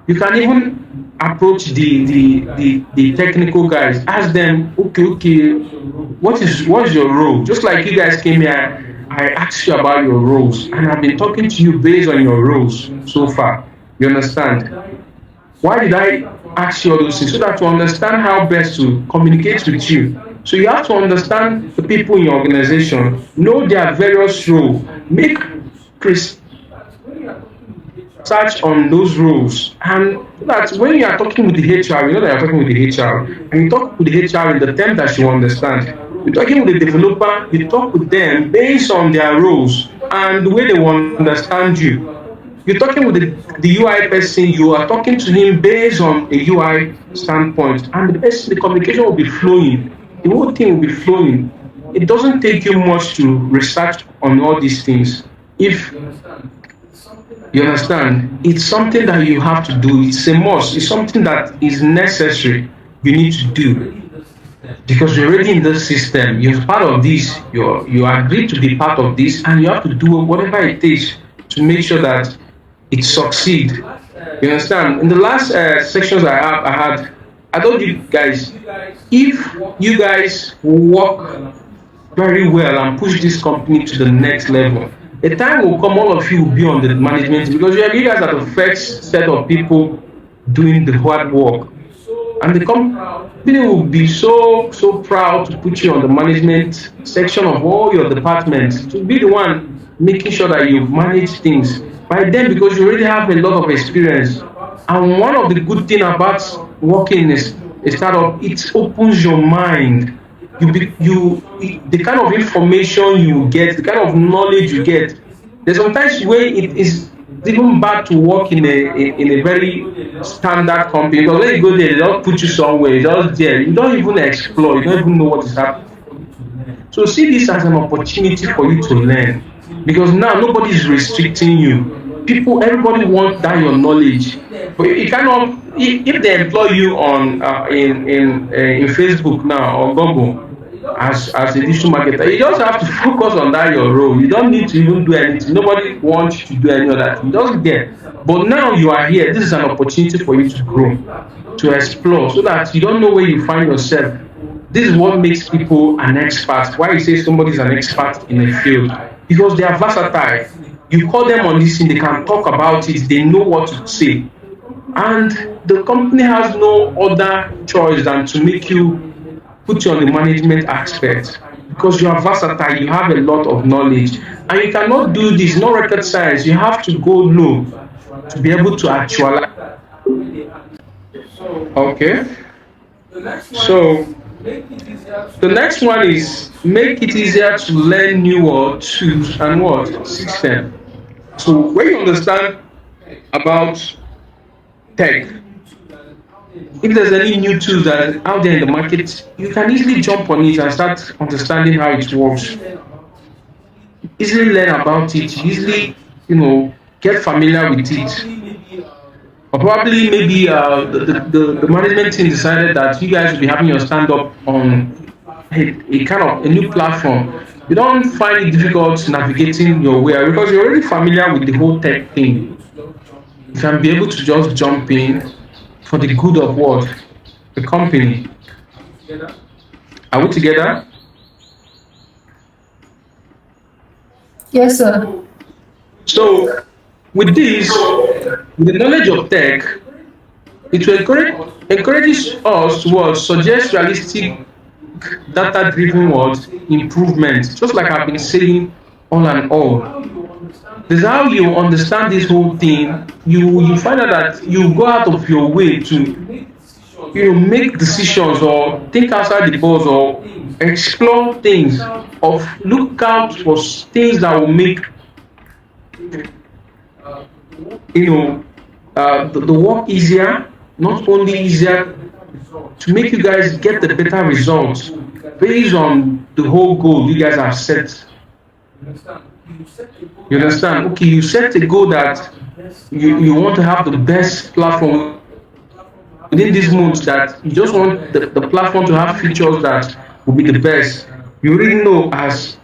You can even approach the technical guys. Ask them, okay, what's your role? Just like you guys came here, I asked you about your roles, and I've been talking to you based on your roles so far. You understand? Why did I ask you all those things? So that to understand how best to communicate with you. So you have to understand the people in your organization, know their various roles, make research on those roles, and so that when you are talking with the HR, you know that you're talking with the HR, and you talk with the HR in the term that you understand. You're talking with the developer, you talk with them based on their roles and the way they will understand you. You're talking with the UI person, you are talking to him based on a UI standpoint, and the communication will be flowing. The whole thing will be flowing. It doesn't take you much to research on all these things. If you understand, it's something that you have to do. It's a must. It's something that is necessary. You need to do because you're already in this system. You're part of this. You agreed to be part of this, and you have to do whatever it takes to make sure that it succeed. You understand? In the last sections I told you guys, if you guys work very well and push this company to the next level, a time will come all of you will be on the management because you guys are the first set of people doing the hard work, and the company will be so proud to put you on the management section of all your departments to be the one making sure that you manage things by then, because you already have a lot of experience. And one of the good thing about working in a startup, it opens your mind. The kind of information you get, the kind of knowledge you get. There's sometimes where it is even bad to work in a very standard company, because when you go there, they don't put you somewhere, you just there, you don't even explore, you don't even know what is happening. So see this as an opportunity for you to learn, because now nobody is restricting you. People, everybody wants that your knowledge, but you cannot. If they employ you on in Facebook now or Google as a digital marketer, you just have to focus on that your role. You don't need to even do anything. Nobody wants you to do any of that. You just there. But now you are here. This is an opportunity for you to grow, to explore, so that you don't know where you find yourself. This is what makes people an expert. Why you say somebody is an expert in a field? Because they are versatile. You call them on this thing, they can talk about it, they know what to say. and the company has no other choice than to make you put you on the management aspect because you are versatile, you have a lot of knowledge, and you cannot do this, no rocket science. You have to go low to be able to actualize. Okay, so the next one is make it easier to learn new tools and what system. So when you understand about tech, if there's any new tools that are out there in the market, you can easily jump on it and start understanding how it works. Easily learn about it, easily, get familiar with it. Or probably maybe the management team decided that you guys will be having your stand up on a kind of a new platform. You don't find it difficult navigating your way because you're already familiar with the whole tech thing. You can be able to just jump in for the good of what? The company. Are we together? Yes, sir. So with this, with the knowledge of tech, it will encourages us to what suggest realistic data-driven what improvement. Just like I've been saying all and all. This is how you understand this whole thing. You find out that you go out of your way to make decisions or think outside the box or explore things or look out for things that will make you know the work easier, not only easier to make you guys get the better results based on the whole goal you guys have set. You understand? Okay, you set a goal that you want to have the best platform within this month, that you just want the platform to have features that will be the best. You really know as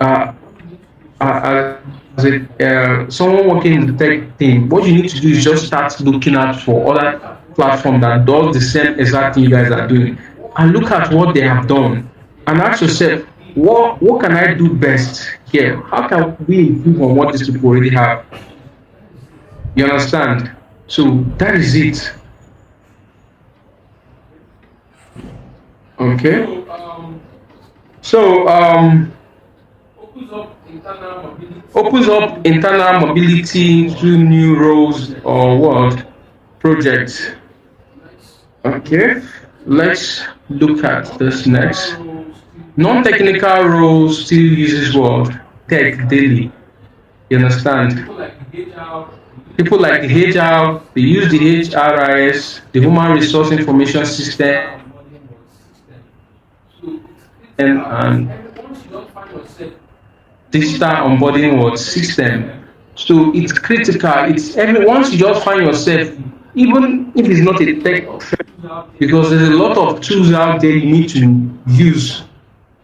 someone working in the tech team, what you need to do is just start looking out for other platform that does the same exact thing you guys are doing, and look at what they have done, and ask yourself, what can I do best here? How can we improve on what these people already have? You understand? So that is it. Okay. So opens up internal mobility through new roles or what projects. Okay, let's look at this next. Non-technical roles still uses what tech daily. You understand? People like the HR, they use the HRIS, the Human Resource Information System, and digital onboarding what system. So it's critical. It's every once you just find yourself, even if it's not a tech, because there's a lot of tools out there you need to use,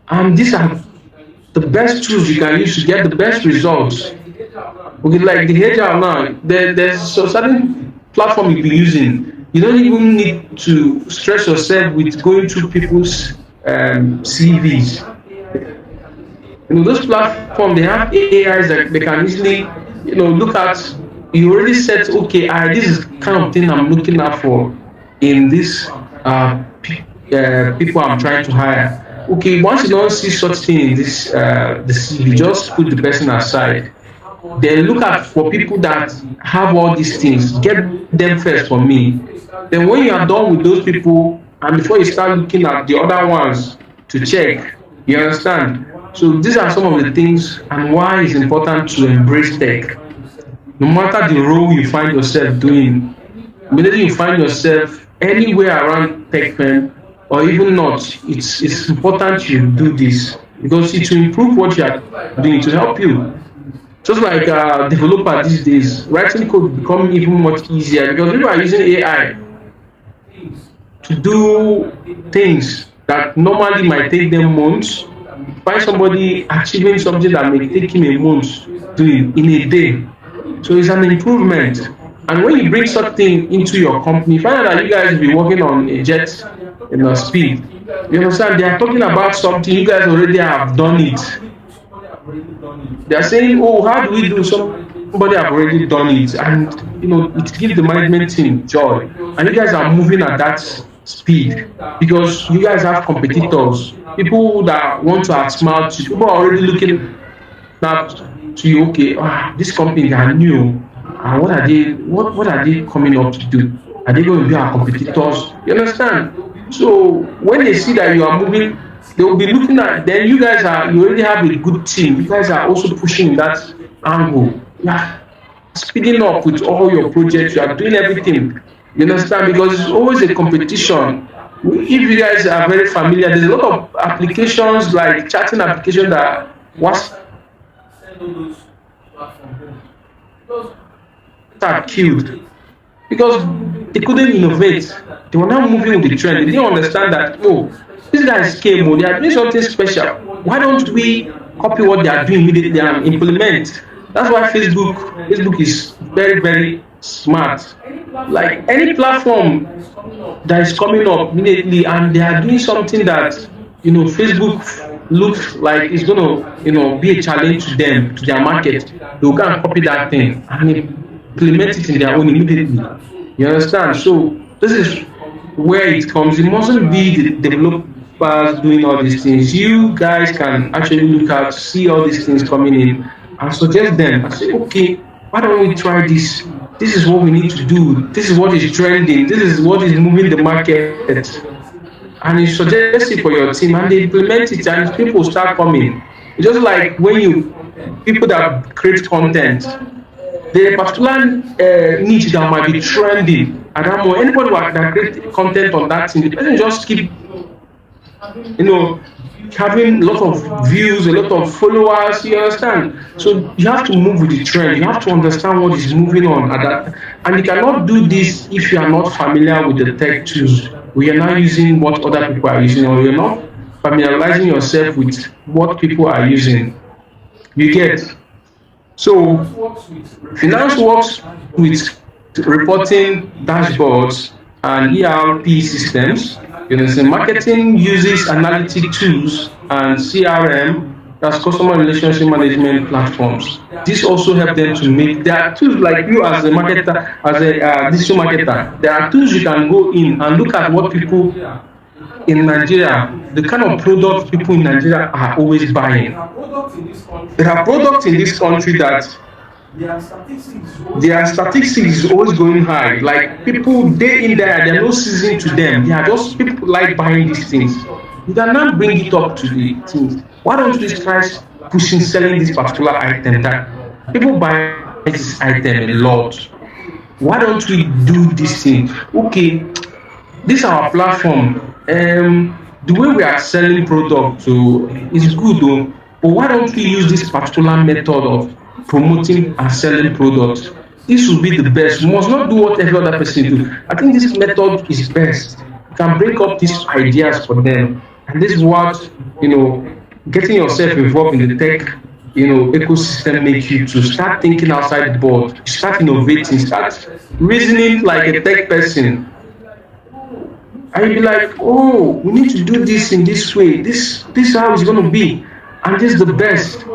and these are the best tools you can use to get the best results. Okay, like the HR now, there's a certain platform you'll be using. You don't even need to stress yourself with going through people's CVs. Those platforms, they have AIs that they can easily look at. You already said, okay, this is kind of thing I'm looking out for in this people I'm trying to hire. Okay, once you don't see such thing in this the CV, just put the person aside. Then look at for people that have all these things, get them first for me. Then when you are done with those people, and before you start looking at the other ones to check, you understand? So these are some of the things and why it's important to embrace tech. No matter the role you find yourself doing, whether you find yourself anywhere around tech firm or even not, it's important you do this because it will improve what you are doing to help you. Just like developer these days, writing code become even much easier because people are using AI to do things that normally might take them months. Find somebody achieving something that may take him a month doing in a day. So it's an improvement. And when you bring something into your company, find out that you guys will be working on a jet speed. You understand? They are talking about something, you guys already have done it. They are saying, oh, how do we do something somebody have already done it, and it gives the management team joy. And you guys are moving at that speed because you guys have competitors, people that want to outsmart you. People are already looking up to you. Okay, this company, they are new. What are they? What are they coming up to do? Are they going to be our competitors? You understand? So when they see that you are moving, they will be looking at. Then you already have a good team. You guys are also pushing in that angle. You are speeding up with all your projects. You are doing everything. You understand? Because it's always a competition. If you guys are very familiar, there's a lot of applications like chatting applications that WhatsApp killed because they couldn't innovate. They were not moving with the trend. They didn't understand that, oh, these guys came, oh, they are doing something special. Why don't we copy what they are doing immediately and implement? That's why Facebook is very, very smart. Like any platform that is coming up immediately and they are doing something that Facebook looks like it's gonna be a challenge to them, to their market, they'll go and copy that thing and implement it in their own immediately. You understand? So this is where it comes. It mustn't be the developers doing all these things. You guys can actually look out, see all these things coming in, and suggest them and say, okay, why don't we try this? This is what we need to do. This is what is trending. This is what is moving the market. And you suggest it for your team, and they implement it, and people start coming. It's just like when people that create content, the particular niche that might be trending at that moment, anybody that create content on that thing, the person just keep, having a lot of views, a lot of followers. You understand? So you have to move with the trend. You have to understand what is moving on at that, and you cannot do this if you are not familiar with the tech tools. We are not using what other people are using, or you're not familiarizing yourself with what people are using. You get? So finance works with reporting dashboards and ERP systems. Marketing uses analytic tools and CRM, that's customer relationship management platforms. This also help them to make. There are tools like you as a marketer, as a digital marketer. There are tools you can go in and look at what people in Nigeria, the kind of products people in Nigeria are always buying. There are products in this country that their statistics is always going high. Like people day in there, there are no season to them. They are just people like buying these things. You cannot bring it up to the things. Why don't you try pushing selling this particular item that people buy this item a lot? Why don't we do this thing? Okay, this is our platform. The way we are selling product to is good though, but why don't we use this particular method of promoting and selling products? This will be the best. We must not do what every other person do. I think this method is best. You can bring up these ideas for them, and this is what getting yourself involved in the tech ecosystem make you to start thinking outside the box, start innovating, start reasoning like a tech person. And you'll be like, oh, we need to do this in this way. This is how it's going to be, and this is the best.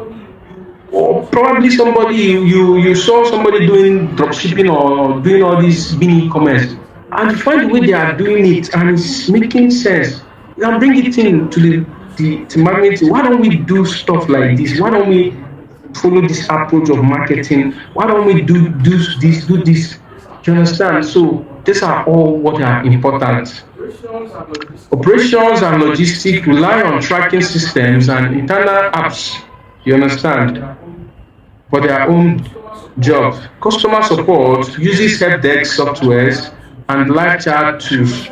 Or probably somebody you saw somebody doing dropshipping or doing all these mini e-commerce, and you find the way they are doing it and it's making sense. You can bring it in to the marketing. Why don't we do stuff like this? Why don't we follow this approach of marketing? Why don't we do this? Do this? Do you understand? So these are all what are important. Operations and logistics rely on tracking systems and internal apps. You understand? For their own jobs. Customer support uses help desk softwares and live chat tools.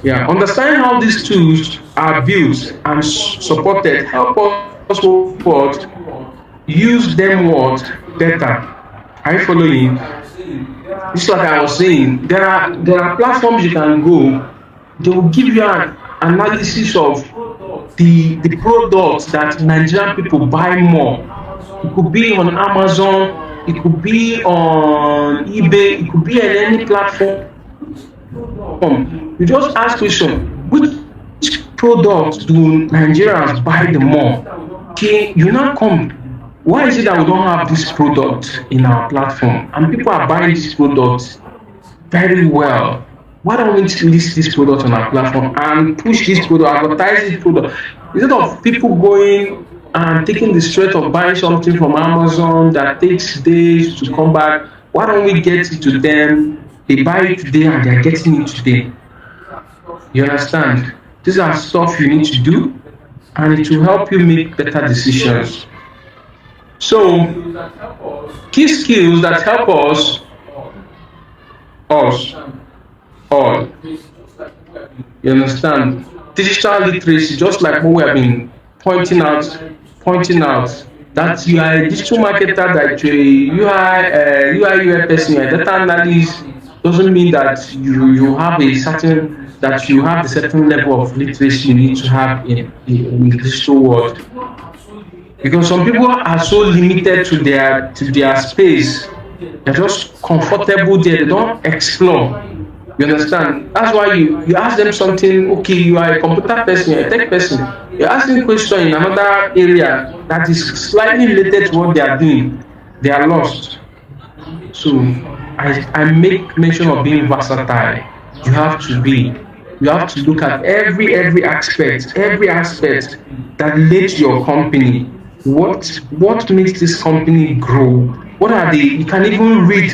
Yeah, understanding how these tools are built and supported help us what use them what better. Are you following? Just like I was saying, there are platforms you can go. They will give you an analysis of the products that Nigerian people buy more. It could be on Amazon, it could be on eBay, it could be on any platform. You just ask question, which products do Nigerians buy the more? Okay, you now come Why is it that we don't have this product in our platform and people are buying this product very well? Why don't we list this product on our platform and push this product, advertise this product? Instead of people going and taking the stress of buying something from Amazon that takes days to come back, why don't we get it to them? They buy it today and they're getting it today. You understand? These are stuff you need to do and it will help you make better decisions. So, key skills that help us all. You understand? Digital literacy, just like what we have been pointing out that you are a digital marketer, that you are UI UX person, you are a data analyst, doesn't mean that you have a certain that you have the certain level of literacy you need to have in the digital world. Because some people are so limited to their space, they're just comfortable there, they don't explore. You understand? That's why you ask them something, okay, you are a computer person, you're a tech person, you're asking a question in another area that is slightly related to what they are doing, they are lost. So I make mention of being versatile. You have to be. You have to look at every aspect that relates to your company. What makes this company grow? What are the you can even read,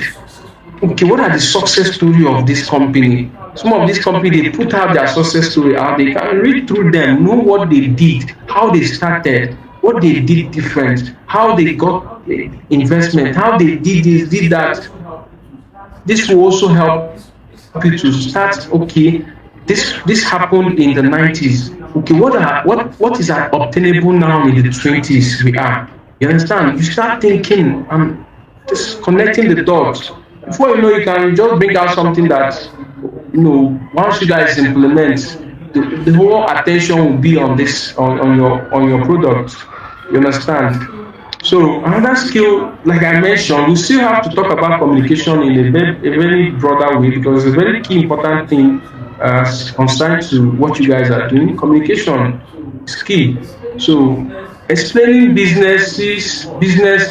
okay, what are the success story of this company? Some of these companies they put out their success story out, they can read through them, know what they did, how they started, what they did different, how they got investment, how they did this, did that. This will also help you to start, okay, this happened in the 90s. Okay, what is obtainable now in the 20s we are? You understand? You start thinking and just connecting the dots. Before you know, you can just bring out something that once you guys implement, the whole attention will be on this on your product. You understand? So another skill, like I mentioned, we still have to talk about communication in a very broader way because it's a very key important thing concerned to what you guys are doing. Communication is key. So explaining business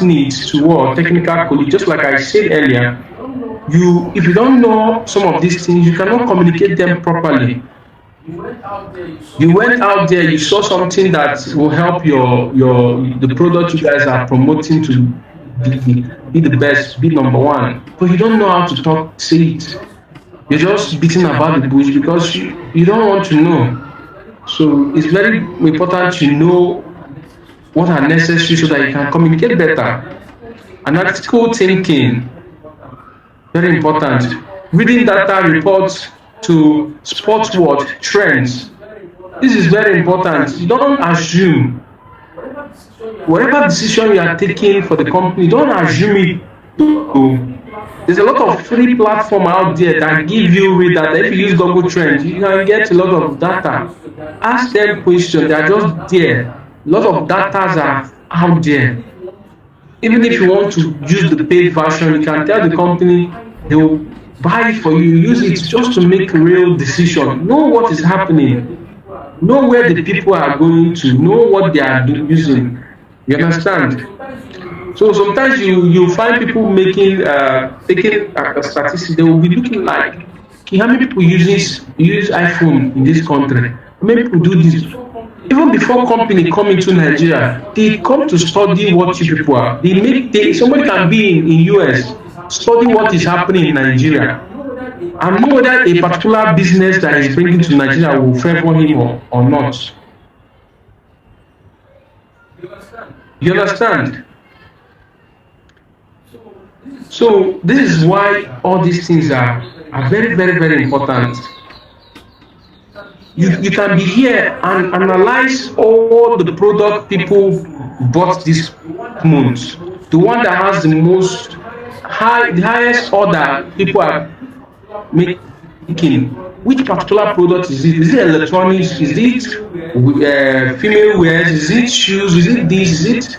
needs to what technical colleagues, just like I said earlier, if you don't know some of these things, you cannot communicate them properly. You went out there, you saw something that will help your the product you guys are promoting to be the best, be number one, but you don't know how to talk, say it. You're just beating about the bush because you don't want to know. So it's very important to know what are necessary so that you can communicate better. Analytical thinking, very important. Reading data reports to spot what trends. This is very important. You don't assume whatever decision you are taking for the company, don't assume it. There's a lot of free platform out there that give you real data. If you use Google Trends, you can get a lot of data. Ask them questions, they are just there. A lot of data are out there. Even if you want to use the paid version, you can tell the company they will buy it for you. Use it just to make real decision. Know what is happening. Know where the people are going to. Know what they are using. You understand? So sometimes you find people making taking a statistic. They will be looking like, okay, how many people use iPhone in this country? How many people do this? Even before company come into Nigeria, they come to study what you people are. Somebody can be in US, study what is happening in Nigeria, and know whether a particular business that is bringing to Nigeria will favor him or not. You understand? So this is why all these things are very, very, very important. You can be here and analyze all the product people bought this month. The one that has the the highest order people are making. Which particular product is it? Is it electronics? Is it female wears? Is it shoes? Is it this? Is it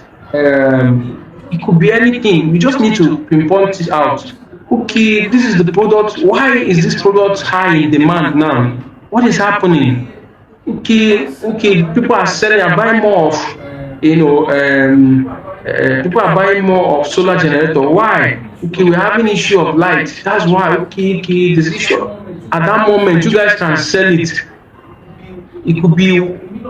it could be anything. You just need to pinpoint it out. Okay, this is the product. Why is this product high in demand now? What is happening? Okay, people are selling and buying more of people are buying more of solar generator. Why? Okay, we're having issue of light. That's why. Okay, okay, this issue. At that moment, you guys can sell it. It could be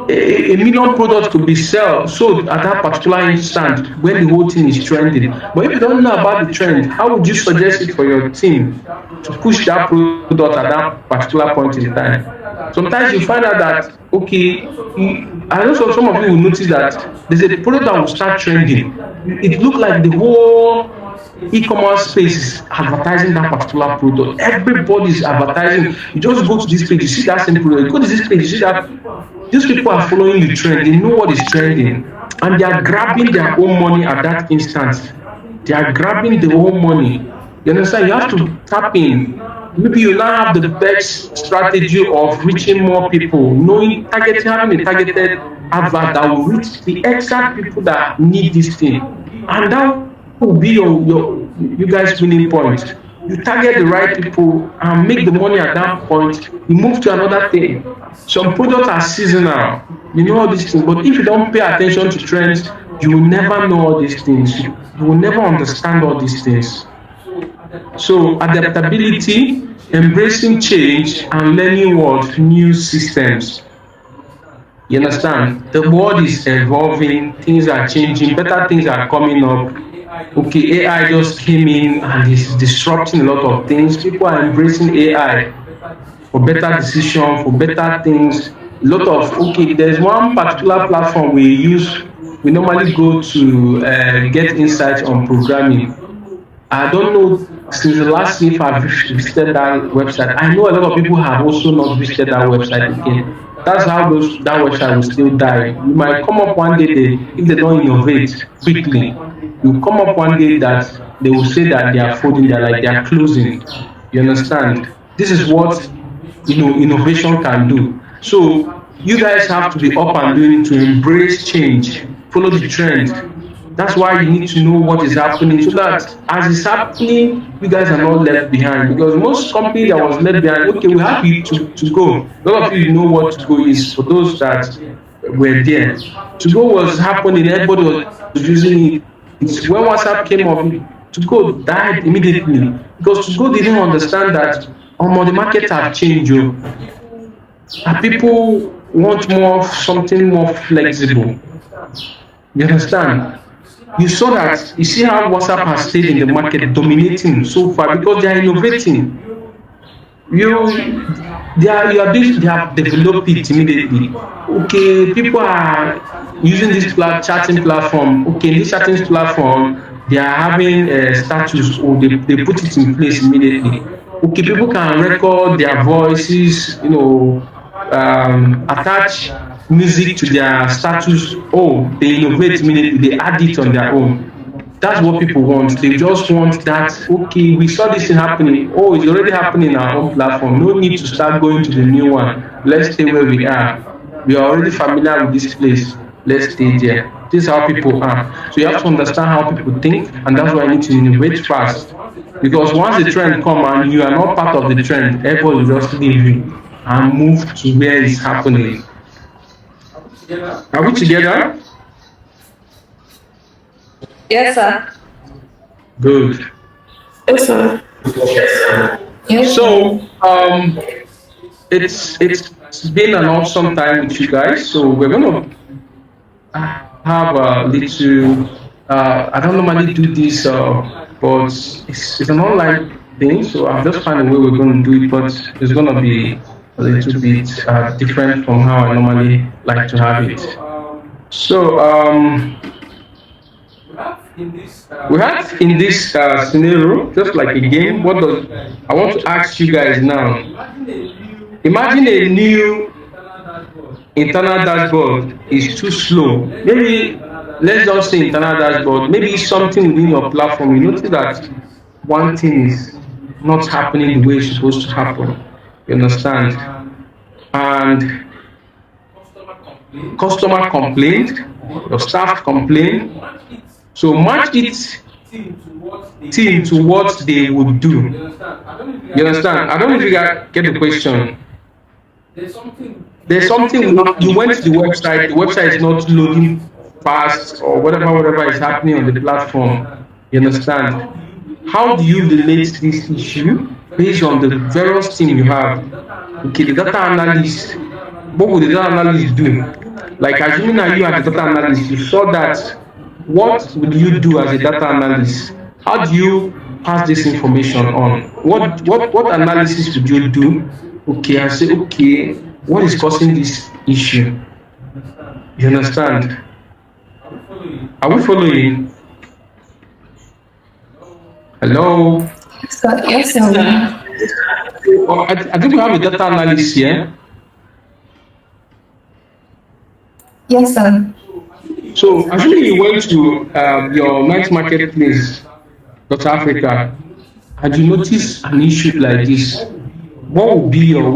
a million products could be sold at that particular instant when the whole thing is trending. But if you don't know about the trend, how would you suggest it for your team to push that product at that particular point in time? Sometimes you find out that okay, I know some of you will notice that there's a product that will start trending. It look like the whole e-commerce space is advertising that particular product. Everybody's advertising. You just go to this page, you see that same product. You go to this page, you see that these people are following the trend. They know what is trending, and they are grabbing their own money at that instant. They are grabbing their own money. You understand? You have to tap in. Maybe you now have the best strategy of reaching more people, knowing targeting, having a targeted advert that will reach the exact people that need this thing, and that will be your you guys winning point. You target the right people and make the money at that point. You move to another thing. Some products are seasonal. You know all these things, but if you don't pay attention to trends, you will never know all these things. You will never understand all these things. So adaptability, embracing change, and learning what new systems. You understand? The world is evolving, things are changing, better things are coming up. Okay, AI just came in and is disrupting a lot of things. People are embracing AI for better decision, for better things. A lot of okay, there's one particular platform we use. We normally go to get insights on programming. I don't know since the last if I've visited that website. I know a lot of people have also not visited that website again. That's how that website will still die. You might come up one day if they don't innovate quickly, you come up one day that they will say that they are folding, they are closing. You understand? This is what innovation can do. So you guys have to be up and doing to embrace change, follow the trend. That's why you need to know what is happening so that as it's happening, you guys are not left behind. Because most companies that was left behind, okay, we have you to go. A lot of you know what to go is for those that were there. To go was happening, everybody was using it. It's when WhatsApp came up, to go died immediately. Because to go didn't understand that the market have changed. And people want something more flexible. You understand? You saw that, you see how WhatsApp has stayed in the market, dominating so far because they are innovating. They have developed it immediately. Okay, people are using this chatting platform. Okay, in this chatting platform, they are having a status or they put it in place immediately. Okay, people can record their voices, attach music to their status. Oh, they innovate immediately, they add it on their own. That's what people want. They just want that, okay, we saw this thing happening. Oh, it's already happening in our own platform. No need to start going to the new one. Let's stay where we are. We are already familiar with this place. Let's stay there. This is how people are. So you have to understand how people think, and that's why you need to innovate fast. Because once the trend comes and you are not part of the trend, everybody will just leave you and move to where it's happening. Are we together? Yes, sir. Good. Yes, sir. Yes. So it's been an awesome time with you guys. So we're gonna have a little. I don't normally do this, but it's an online thing. So I'll just find a way we're going to do it, but it's gonna be a little bit different from how I normally like to have it. So we have in this scenario, just like a game. What does I want to ask you guys now? Imagine a new internal dashboard is too slow. Maybe let's just say internal dashboard. Maybe something within your platform. You notice that one thing is not happening the way it's supposed to happen. You understand? And customer complained, your staff complained. So match it team to what they would do. You understand? I don't know if you get the question. There's something you went to the website is not loading past or whatever is happening on the platform. You understand? How do you relate this issue based on the various team you have? Okay, the data analyst, what would the data analyst do? Like assuming that you are the data analyst, you saw that, what would you do as a data analyst? How do you pass this information on? What analysis would you do? Okay, I say, okay, what is causing this issue? You understand? Are we following? Hello? So, yes, sir. Oh, I think we have a data analyst here. Yes, sir. So, assuming you went to your night marketplace, Dr. Africa, and you notice an issue like this, what would be your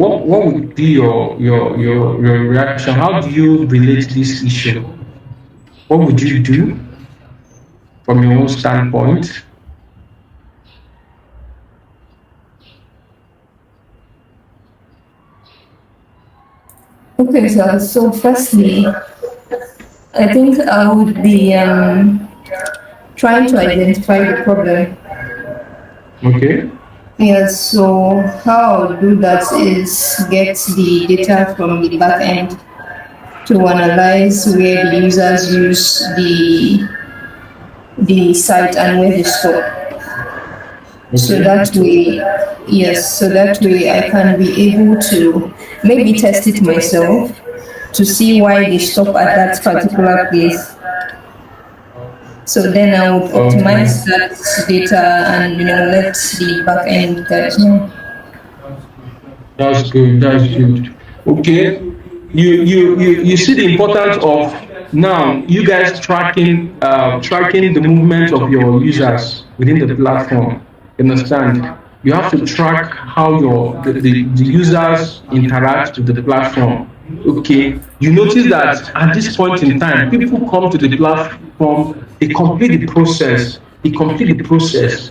reaction? How do you relate this issue? What would you do from your own standpoint? Okay, sir. So, firstly, I think I would be trying to identify the problem. Okay. Yes, so how I'll do that is get the data from the back end to analyze where the users use the site and where they store. So that way, yes, so that way I can be able to maybe test it myself to see why they stop at that particular place. So then I would optimize that data and let the back end guys know. That's good. That's good. Okay. You see the importance of now you guys tracking the movement of your users within the platform. You understand? You have to track how the users interact with the platform. Okay. You notice that at this point in time, people come to the platform, they complete the process, they complete the process.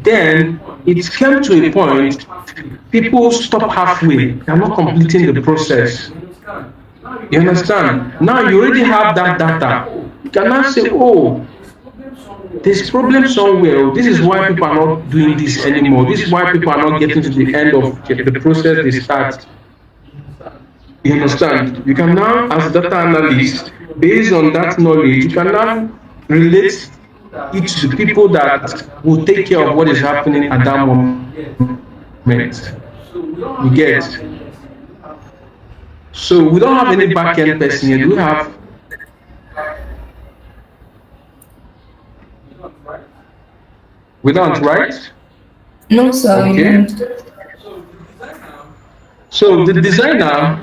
Then it came to a point, people stop halfway, they're not completing the process. You understand? Now you already have that data. You cannot say, oh, there's problem somewhere. This is why people are not doing this anymore. This is why people are not getting to the end of the process they start. You understand? You can now, as data analyst, based on that knowledge, you can now relate it to the people that will take care of what is happening at that moment. You get? So we don't have any back-end person here. Do we have? We don't, right? No, sir. Okay. So the designer,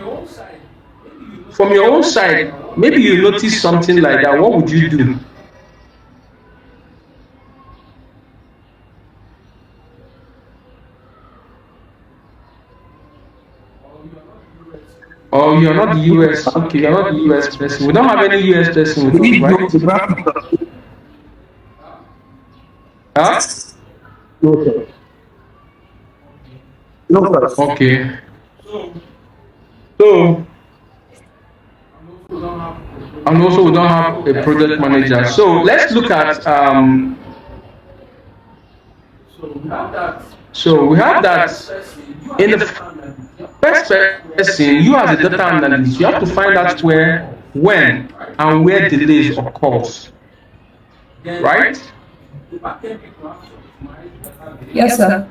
from your own side, maybe you notice something like that. What would you do? Oh, you're not the US. Okay, you're not the US person. We don't have any US person with us, right? Huh? No, sir. No, sir. Okay. So, and also we don't have a project manager. So let's look at so we have that in the first person, you as a data analyst, you have to find out where, when, and where delays occurs. Right? Yes, sir.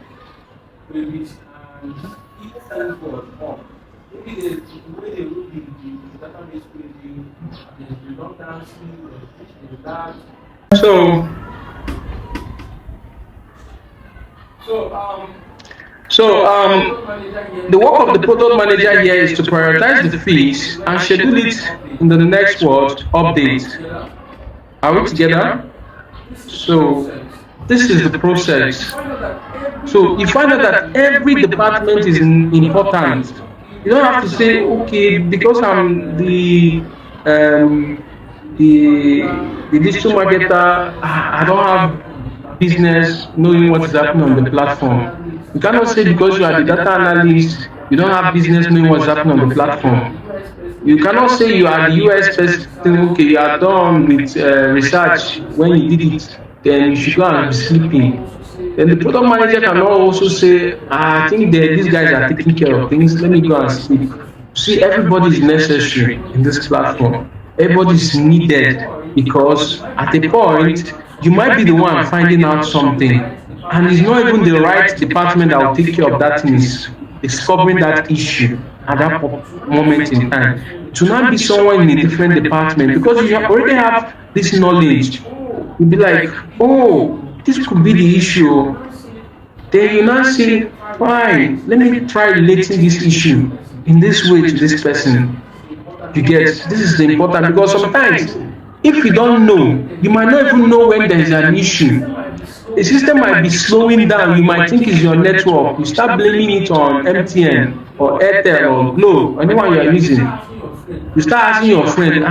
So the work of the product manager here is to prioritize the fix and schedule it in the next update. Are we together? So this is the process. So you find out that every department is important. You don't have to say, okay, because I'm the digital marketer, I don't have business knowing what is happening on the platform. You cannot say because you are the data analyst, you don't have business knowing what's happening on the platform. You cannot say you are the US person, okay, you are done with research when you did it, then you should go and be sleeping. Then the product manager cannot also say, "Ah, I think that these guys are taking care of things, let me go and sleep." See, everybody is necessary in this platform. Everybody is needed because at a point, you might be the one finding out something, and it's not even the right department that will take care of that thing is discovering that issue at that moment in time. To not be someone in a different department because you already have this knowledge, you'll be like, oh, this could be the issue. Then you now say, fine, let me try relating this issue in this way to this person. You get, this is the important because sometimes if you don't know, you might not even know when there is an issue. The system might be slowing down. You might think it's your network. You start blaming it on MTN or Airtel or Glo, anyone you are using. You start asking your friend,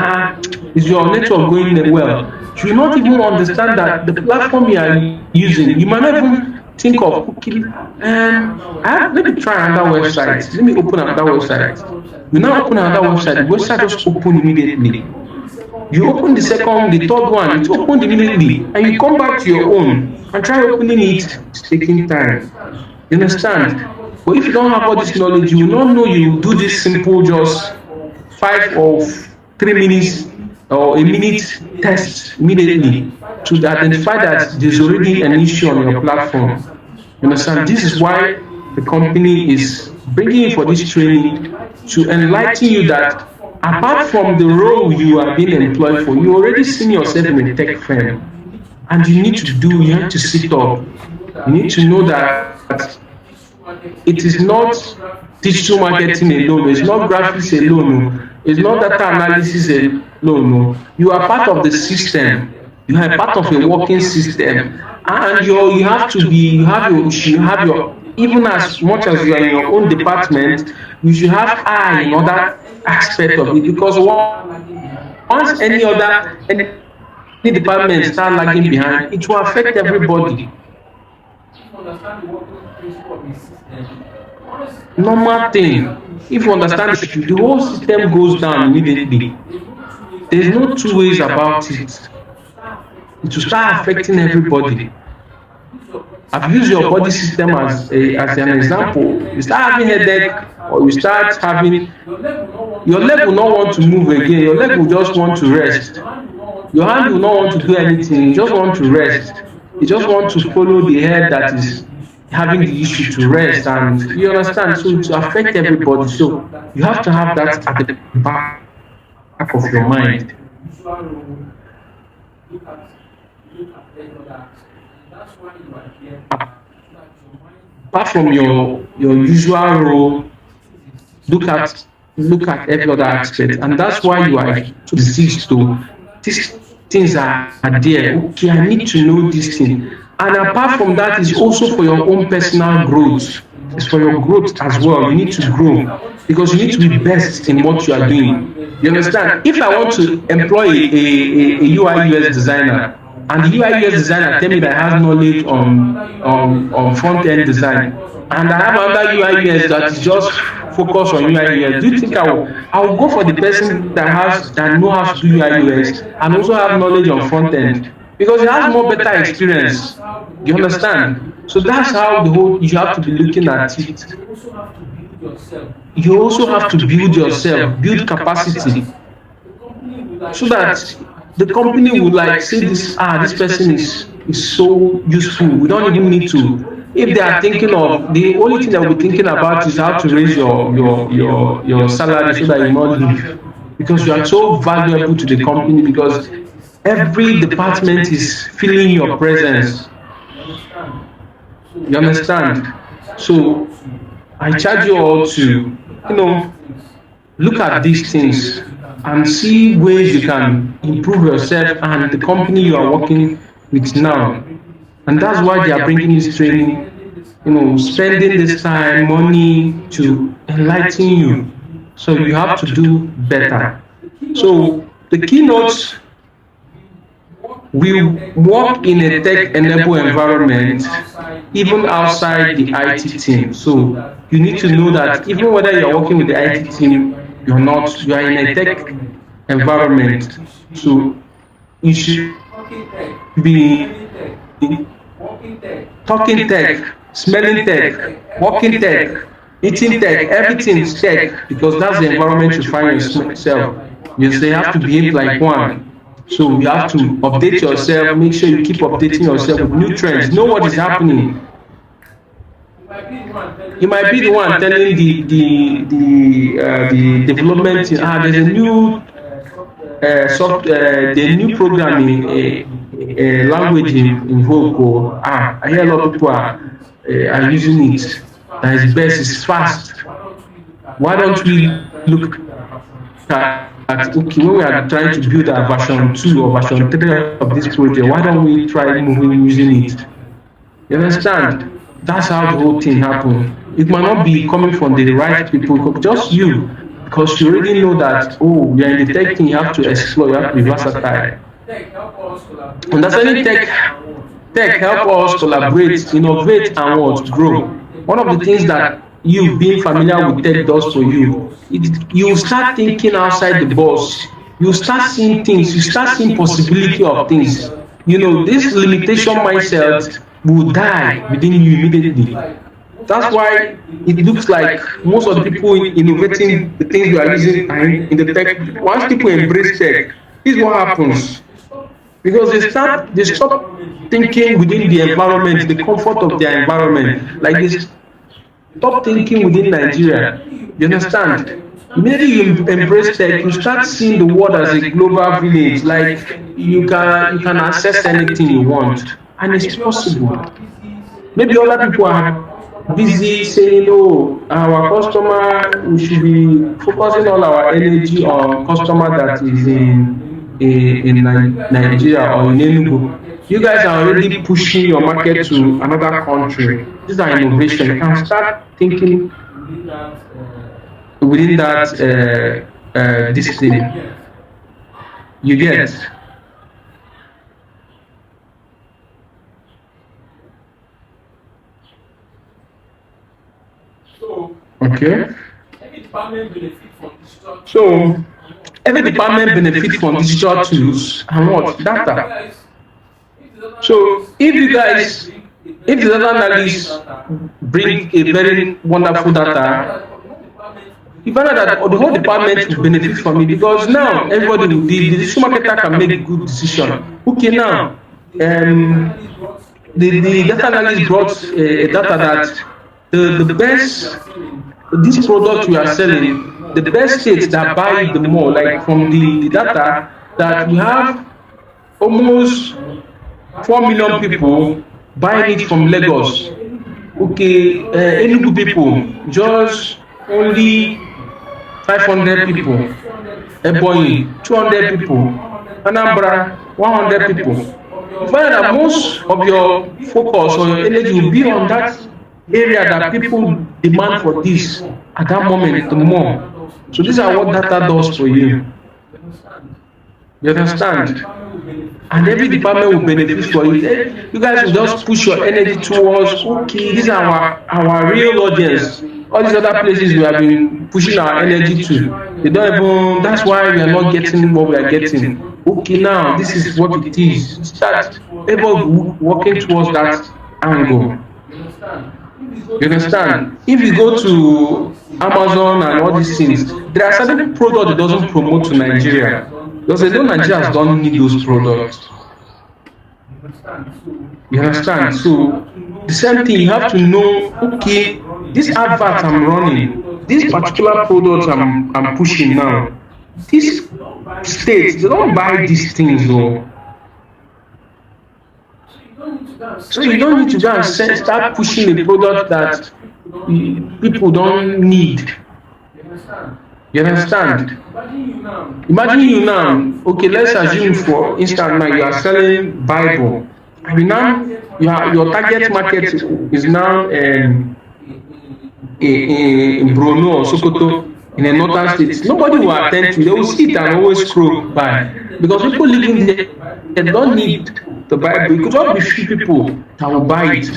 is your network going well? You will not even understand that the platform you are using, you might not even think of, okay, let me try another website. Let me open another website. You now open another website. The website just open immediately. You open the second, the third one, it opened immediately, and you come back to your own and try opening it, it's taking time. You understand? But if you don't have all this knowledge, you will not know you will do this simple, just 5 or 3 minutes or a minute test immediately to identify that there's already an issue on your platform. You understand? This is why the company is bringing you for this training to enlighten you that apart from the role you are being employed for, you already seen yourself in a tech firm, and you need to sit up. You need to know that it is not digital marketing alone, it's not graphics alone, it's not data analysis alone. You are part of the system. You are part of a working system, and you have to be. You have your even as much as you are in your own department, you should have eye in other aspect of it because once any department start lagging behind, it will affect everybody. Normal thing. If you understand the whole system goes down immediately. There is no two ways about it. It will start affecting everybody. I've used your body system as an example. You start having headache, or you start having your leg will not want to move again. Your leg will just want to rest. Your hand will not want to do anything. You just want to rest. You just want to follow the head that is having the issue to rest, and you understand. So to affect everybody, so you have to have that at the back of your mind. Apart from your usual role, look at every other aspect, and that's why you are to exist. To these things are there. Okay, I need to know this thing, and apart from that, is also for your own personal growth. It's for your growth as well. You need to grow because you need to be best in what you are doing. You understand? If I want to employ a UI UX designer, and the UI UX designer tell me that I have knowledge on front end design, and I have another UI UX that is just focused on UI UX, do you think I will go for the person that know how to do UI UX and also have knowledge on front end because it has more better experience? You understand? So that's how you have to be looking at it. You also have to build yourself, build capacity, so that the company will like say this person is so useful. We don't even need to. If they are thinking of, the only thing that we're thinking about is how to raise your salary so that you not leave, because you are so valuable to the company, because every department is feeling your presence. You understand? So I charge you all to look at these things and see ways you can improve yourself and the company you are working with now. And that's why they are bringing this training, spending this time, money to enlighten you. So you have to do better. So the keynotes will work in a tech-enabled environment, even outside the IT team. So you need to know that even whether you're working with the IT team, you are in a tech environment. So you should be talking tech, smelling tech, walking tech, eating tech, everything is tech because that's the environment you find yourself. You say you have to behave like one. So you have to update yourself, make sure you keep updating yourself with new trends, know what is happening. You might be the one telling the development. There's a new the new programming language in vogue. Or, I hear a lot of people are using it. That is best, is fast. Why don't we look at okay, when we are trying to build a version 2 or version 3 of this project, why don't we try moving using it? You understand? That's how the whole thing happened. It might not be coming from the right people, just you, because you already know that, oh, you're in the tech thing, you have to explore, you have to be versatile. Understanding tech help us collaborate, innovate, and what? Grow. One of the things that you being familiar with tech does for you, you start thinking outside the box. You start seeing things, you start seeing possibility of things. This limitation mindset will die within you immediately. That's why it looks like most of the people innovating the things we are using in the tech. Once people embrace tech, this is what happens. Because they stop thinking within the environment, the comfort of their environment. Like they stop thinking within Nigeria. You understand? Immediately you embrace tech, you start seeing the world as a global village. Like you can access anything you want, and it's possible. Maybe other people are busy saying, "Oh, our customer, we should be focusing all our energy on customer that is in Nigeria or in Enugu." You guys are already pushing your market to another country. These are innovation. You can start thinking within that discipline. You get. Okay. So every department benefits from digital tools and what? Data. So if the data analysts bring a very wonderful data, you find out that the whole department will benefit from it because now everybody, the decision marketer can make a good decision. Okay, now the data analyst brought a data that the best, this product we are selling, the best states that buy it the more, like from the data that we have almost 4 million people buying it from Lagos. Okay, Enugu people, just only 500 people. Ebonyi, 200 people. Anambra, 100 people. You find that most of your focus or your energy will be on that area that people demand for this at that moment the more. So these are what data does for you. You understand? And every department will benefit for it. You guys will just push your energy towards, okay, these are our real audience. All these other places we have been pushing our energy to, they don't even, that's why we are not getting what we are getting. Okay, now this is what it is. Start everybody working towards that angle. You understand? If you go to Amazon and all these things, there are certain products that doesn't promote to Nigeria. Because they know Nigerians don't need those products. You understand? So the same thing, you have to know, okay, this advert I'm running, this particular product I'm pushing now, these states, they don't buy these things though. So you don't need to go and start pushing a product that people don't need. You understand? Imagine you now, okay, let's assume for instance now you are selling Bible. And now your target market is now in Brno or Sokoto in a northern state. Nobody will attend to it. They will sit and always scroll by. Because people living there, they don't need the Bible. It could just be few people that will buy it.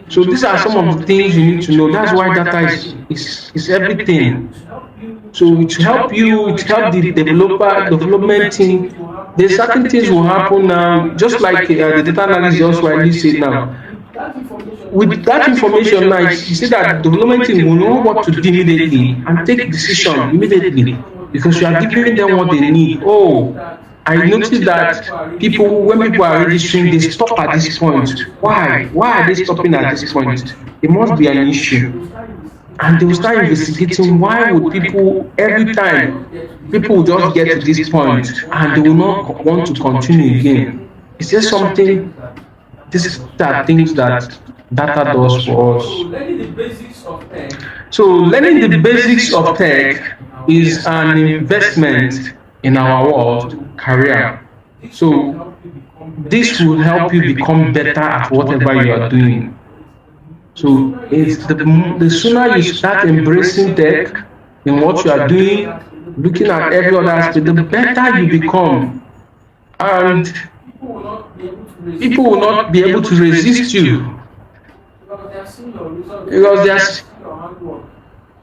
So these are some of the things you need to know. That's why data is everything. So it help you, it help the development team. There's certain things will happen now, just like the data analyst just widely said now. With that information now, you see that development team will know what to do immediately and take decision immediately because you are giving them what they need. Oh, I noticed that when people are registering, they stop at this point. Why? Why are they stopping at this point? It must be an issue. And they will start investigating why would people, every time, people will just get to this point and they will not want to continue again. Is there something, these are things that data does for us. So learning the basics of tech is an investment in our world career. So this will help you become better at whatever you are doing. So it's the sooner you start embracing tech in what you are doing, looking at every other aspect, the better you become. And people will not be able to resist you because they are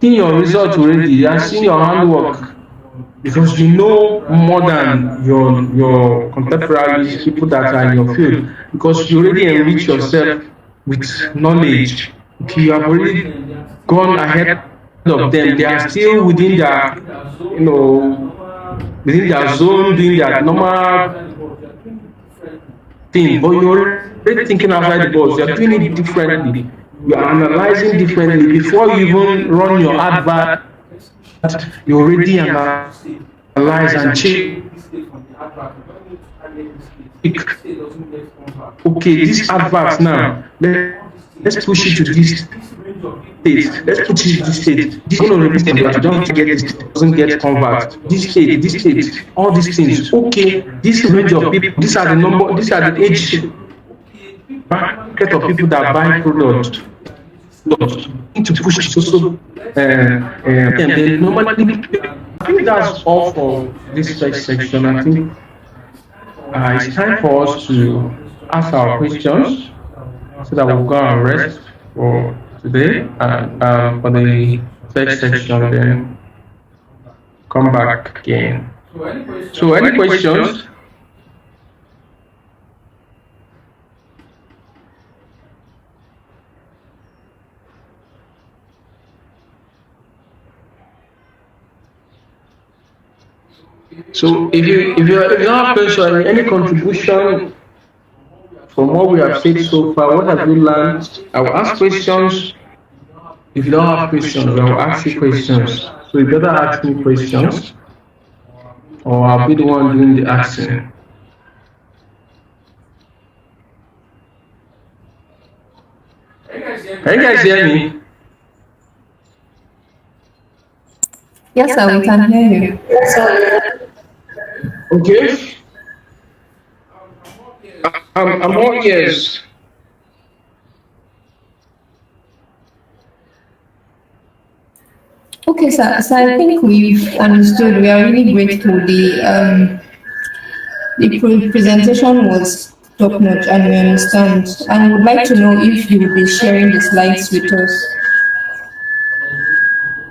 seeing your result already, they are seeing your handwork because you know more than your contemporaries, people that are in your field, because you already enrich yourself with knowledge. Okay, you have already gone ahead of them. They are still within their, within their zone, doing their normal thing, but you're already thinking outside the box. You're doing it differently. You are analyzing differently. Before you even run your advert, you already analyze and check. Okay, this advert now, let's push it to this state. Let's put it to this state. This is going to release them, but you don't get this, doesn't get convert. This state, all these things. Okay, this range of people, these are the number, these are the age market of people that buy products. Need to push it also. And then normally, I think that's all for this first section. I think it's time for us to ask our questions so that we'll go and rest for today and for the third section then come back again. So any questions? So if you have question, any contribution from what we have said so far, what have you learned? I will ask questions. If you don't have questions, I will ask you questions. So you better ask me questions, or I'll be the one doing the asking. Can you guys hear me? Yes, sir, we can hear you. Okay. I'm all ears. Okay, sir. So I think we've understood. We are really grateful. The presentation was top notch, and we understand. And would like to know if you will be sharing the slides with us.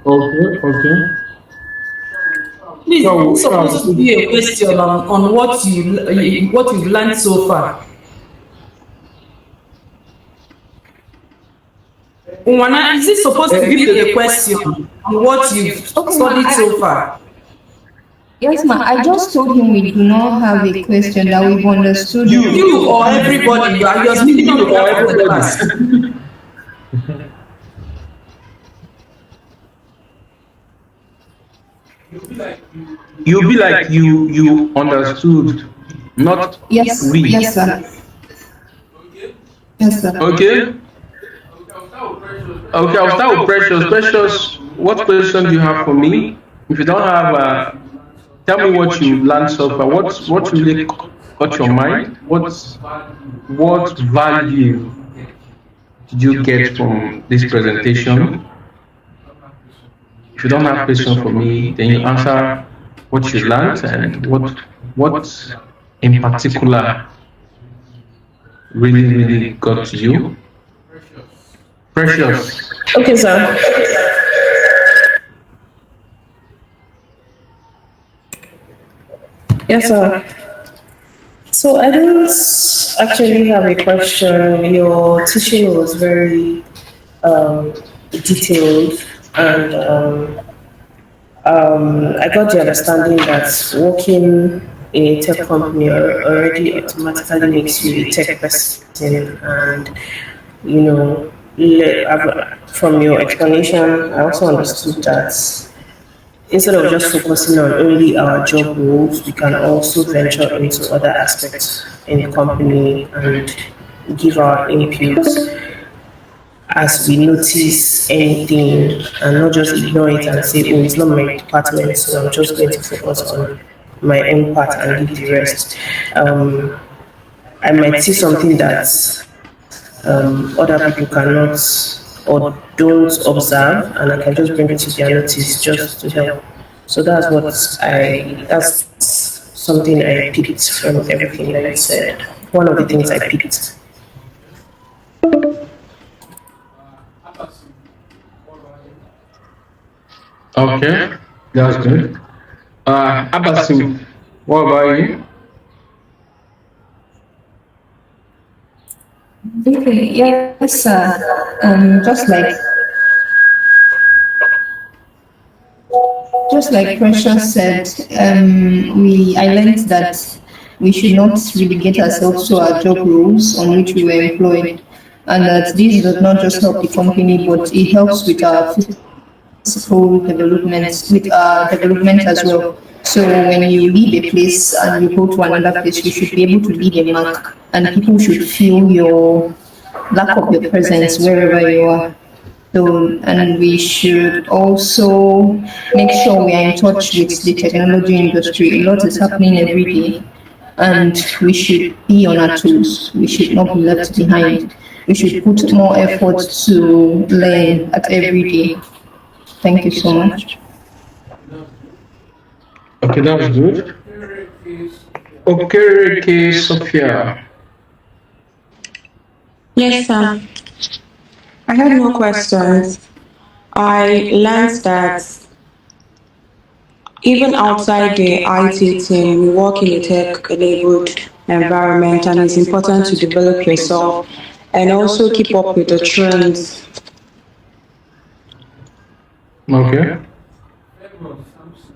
Okay. Please, it's supposed to be a question on what you've learned so far. Unwana, is it supposed to be a question on what you've studied so far? Yes, ma'am. I just told him we do not have a question, that we've understood. You or everybody, you are just meeting on behalf of the class. You'll be like you understood, not Yes, we. yes, sir. Yes, sir. Okay, I'll start with Precious. Precious, what question do you have for me? If you don't have, tell me what you learned so far. What really got your mind? What value did you get from this presentation? If you don't have questions for me, then you answer what you learned and what in particular really got to you. Precious. Okay, sir. Yes, sir. So I don't actually have a question. Your teaching was very detailed, and I got the understanding that working in a tech company already automatically makes you a tech person, and you know, from your explanation, I also understood that instead of just focusing on only our job roles, we can also venture into other aspects in the company and give our input as we notice anything and not just ignore it and say, oh, it's not my department, so I'm just going to focus on my own part and leave the rest. I might see something that other people cannot or don't observe, and I can just bring it to their notice just to help. So that's something I picked from everything that you said. One of the things I picked. Okay, that's good. Abbasim, what about you? Okay, yes, sir. Just like Precious said, we I learned that we should not relegate ourselves to our job roles on which we were employed, and that this does not just help the company, but it helps with our physical development, with our development as well. So when you leave a place and you go to another place, you should be able to leave a mark, and people should feel your lack of your presence wherever you are. So, and we should also make sure we are in touch with the technology industry. A lot is happening every day, and we should be on our toes. We should not be left behind. We should put more effort to learn at every day. Thank you so much. Okay, that's good. Okay, Sophia. Yes, sir. I have no questions. I learned that even outside the IT team, we work in a tech-enabled environment, and it's important to develop yourself and also keep up with the trends. Okay.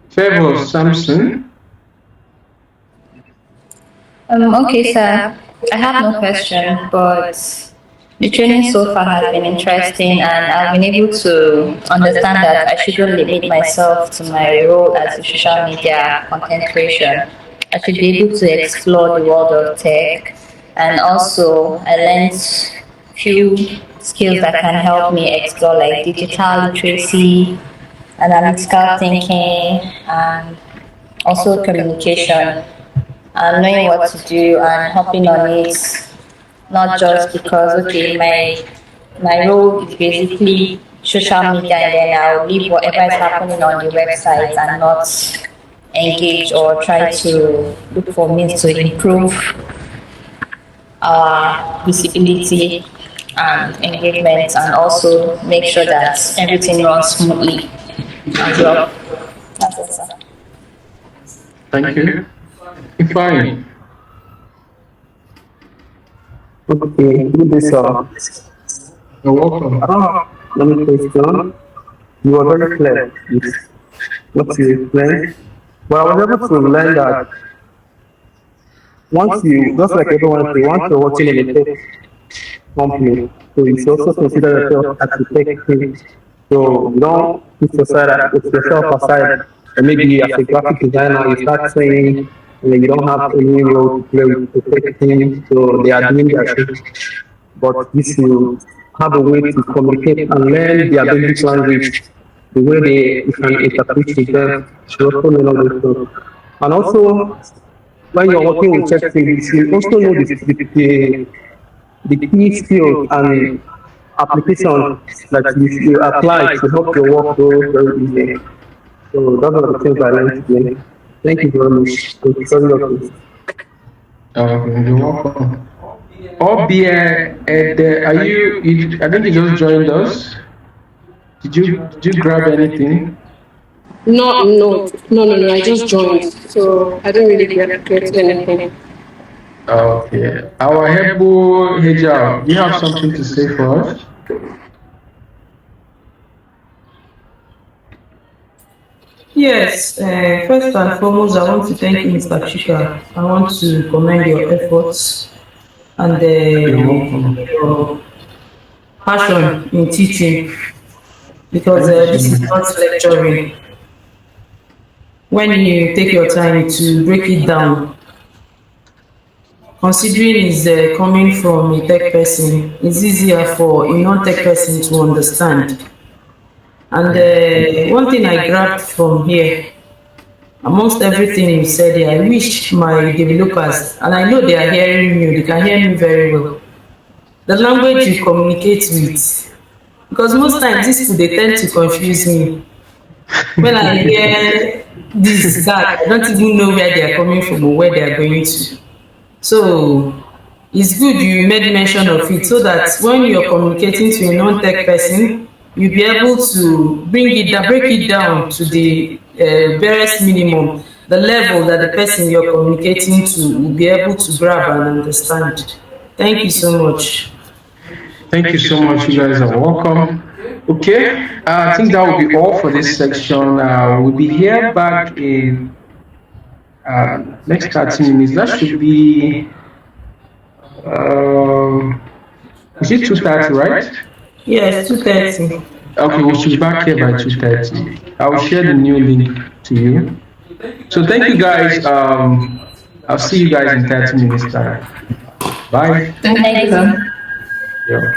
Favor Samson. Okay, sir. I have no question, but the training so far has been interesting, and I've been able to understand that I shouldn't limit myself to my role as a social media content creation. I should be able to explore the world of tech, and also I learned few skills that can help me explore like digital literacy, analytical thinking, and also communication, and knowing what to do and hopping on it, not just because okay my role is basically social media and then I'll leave whatever is happening on the website and not engage or try to look for means to improve our visibility and engagement, and also make sure that everything runs smoothly as well. That's it, sir. Thank you. Fine. Okay, good day, sir. You're welcome. Let me question. You were very clear with what you explained, but I was able to learn that once you, just like everyone say, once you're working in a tech company, so you should also consider yourself as a tech team. So you don't put yourself aside, and maybe as a graphic designer, you start saying you don't have any role to play with the tech team, so they are doing their thing. But if you have a way to communicate and learn their basic language, the way you can interpret with them, you also know those things. And also, when you're working with tech teams, you also know the key skills and applications that you apply to help your work go very easy. So those are the things I learned today. Thank you very much. It's very okay. You're welcome. Obie, are I think you just joined us. Did you grab anything? No. I just joined, so I don't really get anything. Okay. Our Hebo Hejao, do you have something to say for us? Yes, first and foremost, I want to thank you, Mr. Chika. I want to commend your efforts and You're welcome. your passion in teaching because Thank you so this is much. not lecturing. When you take your time to break it down, considering it's coming from a tech person, it's easier for a non-tech person to understand. And one thing I grabbed from here, amongst everything you said here, I wish my developers, and I know they are hearing me, they can hear me very well, the language you communicate with. Because most times these people, they tend to confuse me. When I hear this, that, I don't even know where they are coming from or where they are going to. So it's good you made mention of it so that when you're communicating to a non-tech person, you'll be able to break it down to the barest minimum, the level that the person you're communicating to will be able to grab and understand. Thank you so much. Thank you so much. You guys are welcome. Okay, I think that will be all for this section. We'll be here back in next 30 minutes. That should be, is it 2:30, right? Yes, 2:30. Okay, we should be back here by 2:30. I will share the new link to you. So thank you guys. I'll see you guys in 30 minutes time. Bye. Thank you. Yeah.